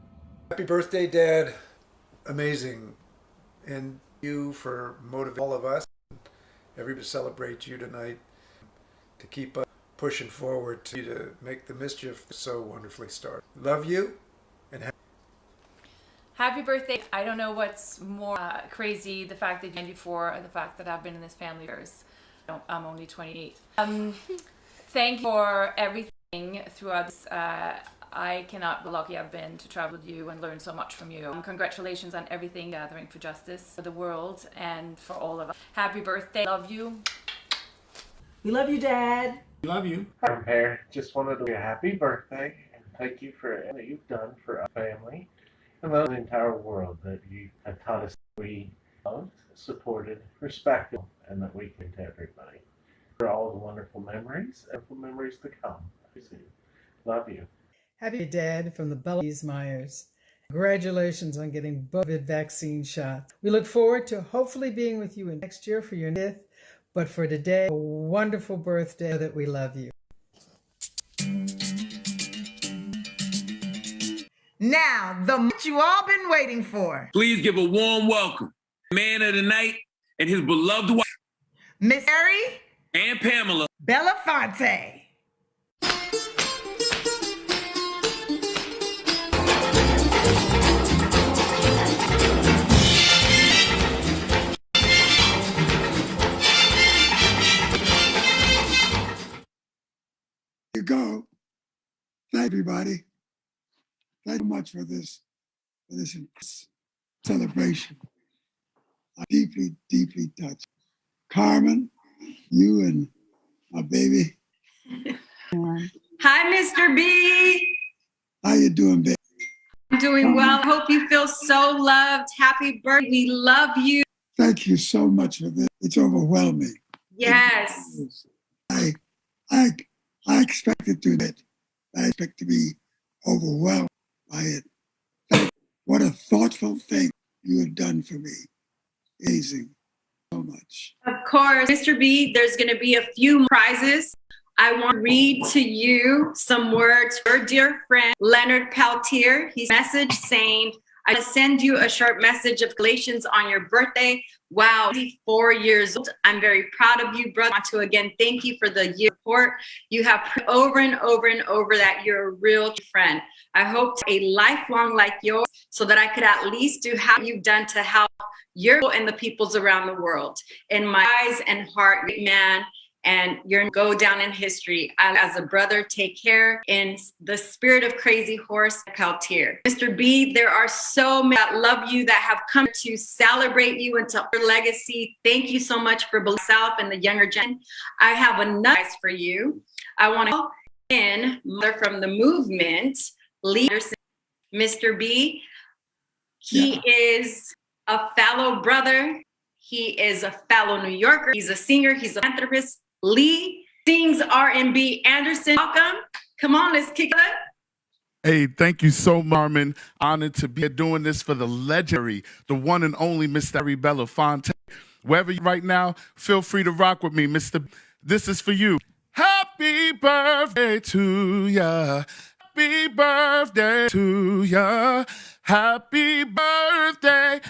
Happy birthday, Dad. Amazing. And you for motivating all of us. Everybody to celebrate you tonight. To keep pushing forward to make the mischief so wonderfully start. Love you and happy birthday. I don't know what's more crazy, the fact that you're 94 or the fact that I've been in this family years. I'm only 28. Thank you for everything throughout this. I cannot be lucky I've been to travel with you and learn so much from you. Congratulations on everything, Gathering for Justice, for the world, and for all of us. Happy birthday. Love you. We love you, Dad. We love you. I'm here. Just wanted to say a happy birthday and thank you for everything you've done for our family and the entire world, that you have taught us that we loved, supported, respected, and that we can to everybody. For all the wonderful memories and for memories to come. Love you. Happy Dad from the Belafonte Myers. Congratulations on getting both vaccine shots. We look forward to hopefully being with you next year for your 5th. But for today, a wonderful birthday that we love you. Now, the moment you all been waiting for. Please give a warm welcome. Man of the night and his beloved wife, Miss Harry and Pamela Belafonte. You go. Thank everybody. Thank you much for this celebration. I'm deeply, deeply touched. Carmen, you and my baby. Hi, Mr. B. How you doing, baby? I'm doing well. I hope you feel so loved. Happy birthday. We love you. Thank you so much for this. It's overwhelming. Yes. I expected to do it. I expect to be overwhelmed by it. What a thoughtful thing you have done for me. Amazing. So much. Of course, Mr. B, there's going to be a few prizes. I want to read to you some words for our dear friend, Leonard Peltier. His message saying, I want to send you a short message of Galatians on your birthday. Wow, 4 years old. I'm very proud of you, brother. I want to again thank you for the year support. You have proved over and over and over that you're a real friend. I hope a lifelong like yours so that I could at least do how you've done to help your people and the peoples around the world. In my eyes and heart, great man, and you're going to go down in history. As a brother, take care in the spirit of Crazy Horse Peltier. Mr. B, there are so many that love you, that have come to celebrate you and to your legacy. Thank you so much for yourself and the younger gen. I have another advice for you. I want to call in mother from the movement, Lee Anderson. Mr. B, he is a fellow brother. He is a fellow New Yorker. He's a singer. He's a philanthropist. Lee sings R&B. Anderson, welcome. Come on, let's kick it up. Hey, thank you so much, Armin. Honored to be doing this for the legendary, the one and only Mr. Harry Belafonte. Wherever you're right now, feel free to rock with me, Mr. This is for you. Happy birthday to ya. Happy birthday to ya. Happy birthday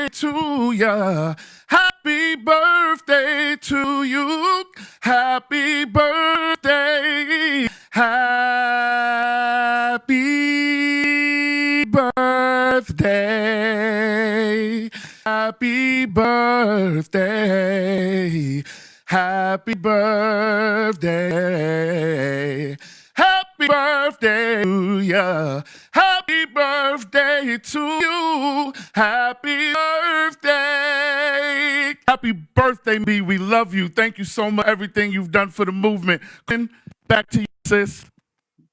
to ya. Happy birthday to you. Happy birthday. Happy birthday. Happy birthday. Happy birthday. Happy birthday to ya. Happy birthday to you. Happy birthday. Happy birthday, me. We love you. Thank you so much for everything you've done for the movement. Back to you, sis.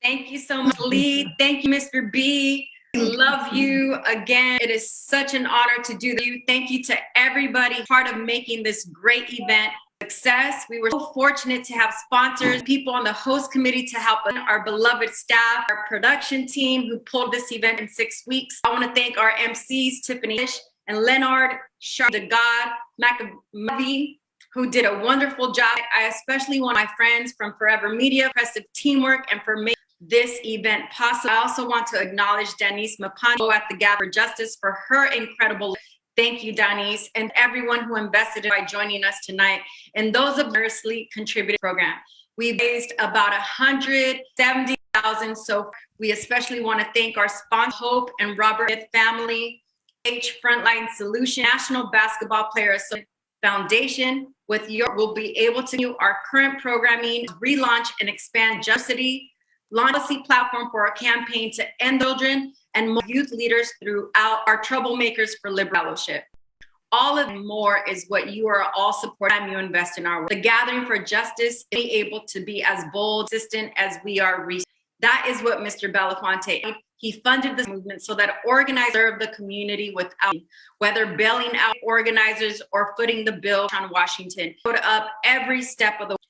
Thank you so much, Lee. Thank you, Mr. B. Love you again. It is such an honor to do this. Thank you to everybody part of making this great event a success. We were so fortunate to have sponsors, people on the host committee to help us, our beloved staff, our production team who pulled this event in 6 weeks. I want to thank our MCs, Tiffany and Leonard Sharp, the God McAvee, who did a wonderful job. I especially want my friends from Forever Media, impressive teamwork, and for making this event possible. I also want to acknowledge Denise Mapanjo at the Gather for Justice for her incredible. Thank you, Denise, and everyone who invested by joining us tonight, and those of generously contributed program. We've raised about $170,000. So we especially want to thank our sponsor, Hope and Robert Smith family, H Frontline Solution, National Basketball Players Foundation. With your, we'll be able to do our current programming, relaunch and expand diversity, launch a policy platform for our campaign to end children and more youth leaders throughout our Troublemakers for Liberty Fellowship. All of more is what you are all supporting time you invest in our work. The Gathering for Justice, be able to be as bold, consistent as we are. That is what Mr. Belafonte, he funded this movement so that organizers serve the community without, whether bailing out organizers or footing the bill on Washington, put up every step of the way.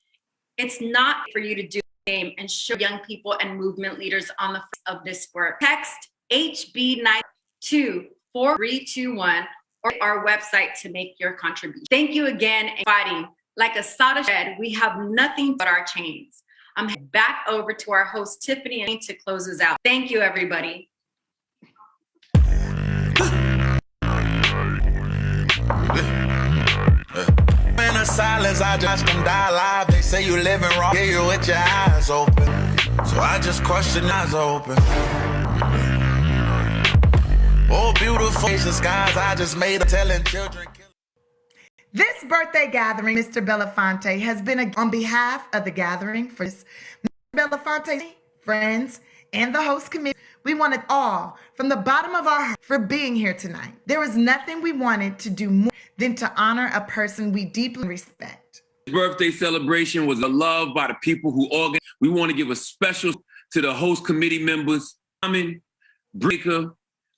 It's not for you to do the same and show young people and movement leaders on the front of this work. Text HB9 to 4321 or our website to make your contribution. Thank you again and fighting. Like Asada said, we have nothing but our chains. I'm back over to our host, Tiffany, to close us out. Thank you, everybody. In the silence, I just them die live. They say you living wrong, hear you with your eyes open. So I just crushed your eyes open. Oh, beautiful Asian skies, I just made a telling children. This birthday gathering, Mr. Belafonte, has been on behalf of the gathering for Mr. Belafonte, friends, and the host committee. We want it all from the bottom of our heart for being here tonight. There was nothing we wanted to do more than to honor a person we deeply respect. This birthday celebration was loved by the people who organized. We want to give a special to the host committee members, Carmen, Breaker,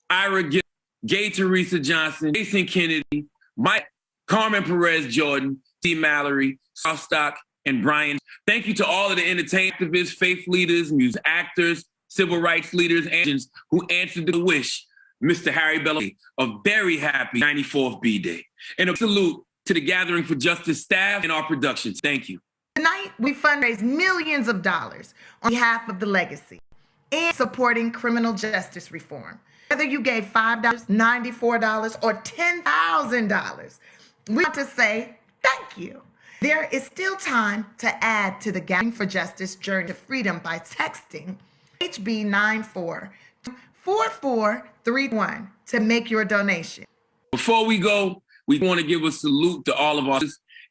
Ira Gill, Gay Teresa Johnson, Jason Kennedy, Mike, Carmen Perez Jordan, T. Mallory, Softstock, and Brian. Thank you to all of the entertainment activists, faith leaders, music actors, civil rights leaders, and agents who answered the wish, Mr. Harry Belafonte, a very happy 94th B-Day. And a salute to the Gathering for Justice staff and our productions. Thank you. Tonight, we fundraise millions of dollars on behalf of the legacy and supporting criminal justice reform. Whether you gave $5, $94, or $10,000, we want to say thank you. There is still time to add to the Gathering for Justice journey to freedom by texting HB94 4431 to make your donation. Before we go, we want to give a salute to all of our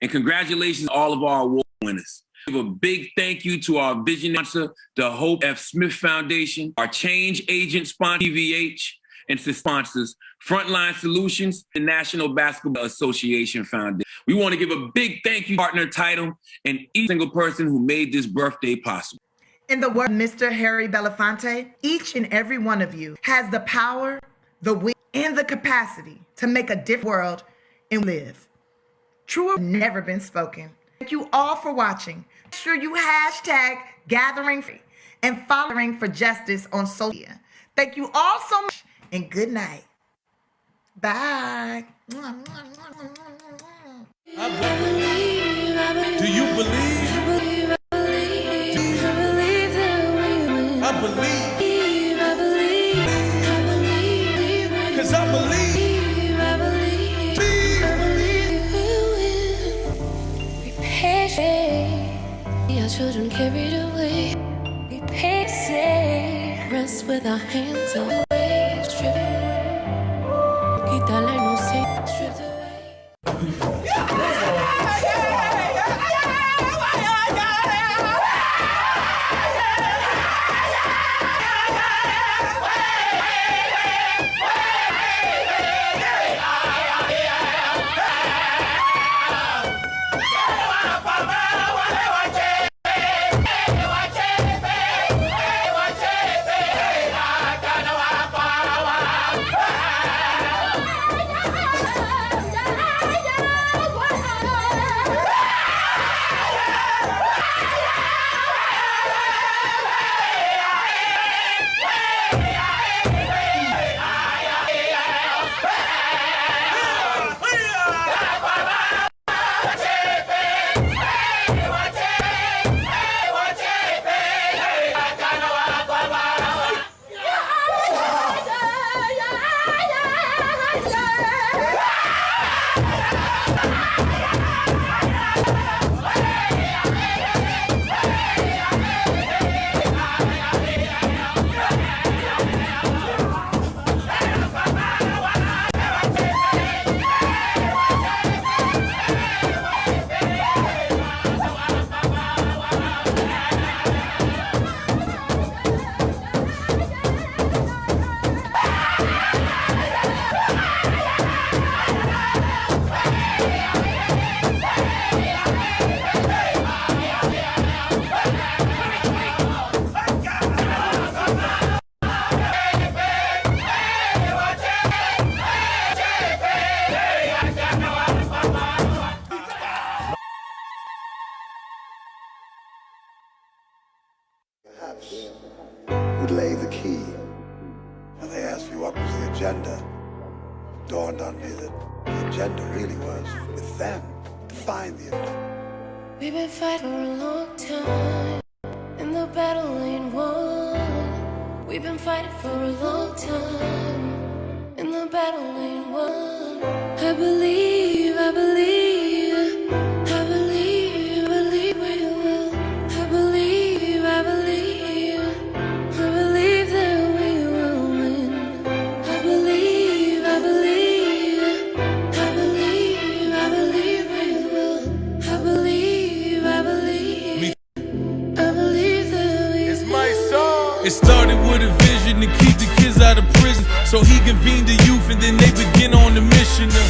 and congratulations to all of our award winners. Give a big thank you to our vision sponsor, the Hope F. Smith Foundation, our change agent sponsor, TVH, and sponsors, Frontline Solutions, the National Basketball Association Foundation. We want to give a big thank you to partner title and each single person who made this birthday possible. In the words of Mr. Harry Belafonte, each and every one of you has the power, the will, and the capacity to make a different world and live. Truer never been spoken. Thank you all for watching. Make sure you hashtag Gathering and following for justice on social media. Thank you all so much and good night. Bye. Do you believe? I believe. 'Cause I believe. Be patient. Your children carried away. Be patient. Rest with our hands on the way. Strip. Quita la inocencia. Strip away. it really was with them to find the. We've been fighting for a long time, and the battle ain't won. We've been fighting for a long time, and the battle ain't won. I believe, I believe, I believe, I believe we will. I believe, I believe, I believe that we will win. I believe, I believe, I believe, I believe we will. I believe, I believe, I believe that we will. It's my song. It started with a vision to keep the kids out of prison, so he convened the youth and then they begin on the mission to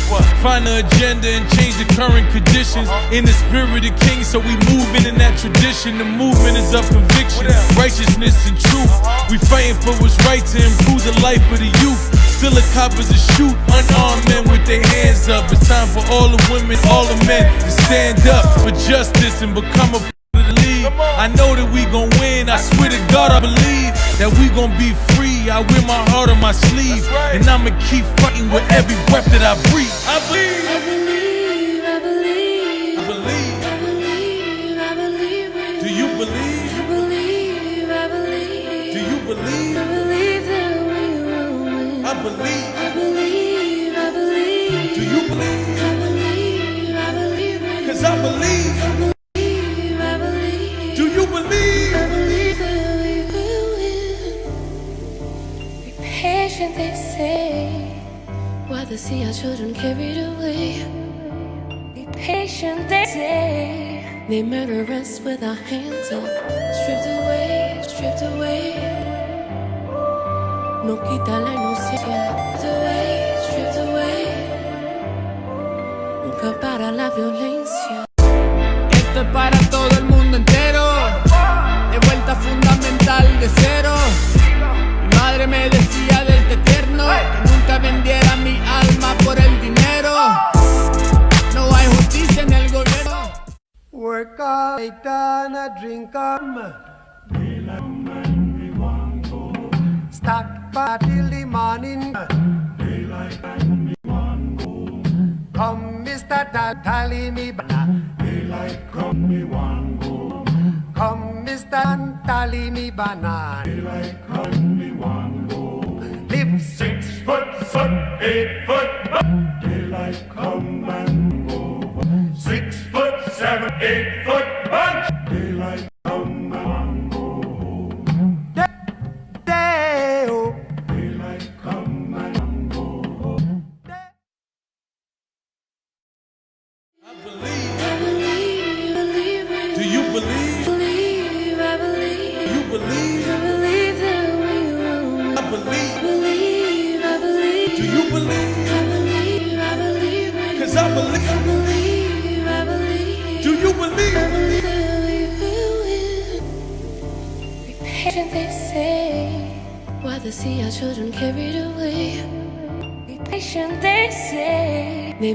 find the agenda and change the current conditions in the spirit of King. So we moving in that tradition. The movement is of conviction, righteousness and truth. We fighting for what's right to improve the life of the youth. Still the coppers to shoot unarmed men with their hands up. It's time for all the women, all the men to stand up for justice and become a part of the league. I know that we gon' win. I swear to God I believe that we gon' be free. I wear my heart on my sleeve, and I'ma keep fighting with every breath that I breathe. I believe, I believe, I believe, I believe, I believe, I believe we will. Do you believe? I believe, I believe. Do you believe? I believe that we will win. I believe. I believe, I believe. Do you believe? I believe, I believe we will. 'Cause I believe. I believe, I believe. Do you believe? I believe that we will win. Be patient, they say, while they see our children carried away. Be patient, they say. They murder us with our hands up, stripped away, stripped away. No quita la inocencia, stripped away, stripped away. Nunca para la violencia. Esto es para todo el mundo entero, de vuelta fundamental de cero. Mi madre me decía desde eterno que nunca vendiera mi alma por el dinero. No hay justicia en el gobierno. Work all night and a drink on. Stack back till the morning. Come, Mr. Tally me banana. Daylight come, me one go. Come, Mr. Tally me banana. Daylight come, me one go. Live 6 foot, 8 foot. Daylight come and go. 6 foot, 7, 8 foot bunch. Daylight come and go. Day-o. Daylight come and go. I believe, believe we Do you believe? believe, I believe. Do you believe? I believe that we will win. I believe. Believe, I believe. Do you believe? I believe, I believe we 'Cause I believe. I believe, I believe. Do you believe? I believe that we will win. Be patient, they say, while they see our children carried away. Be patient, they say. They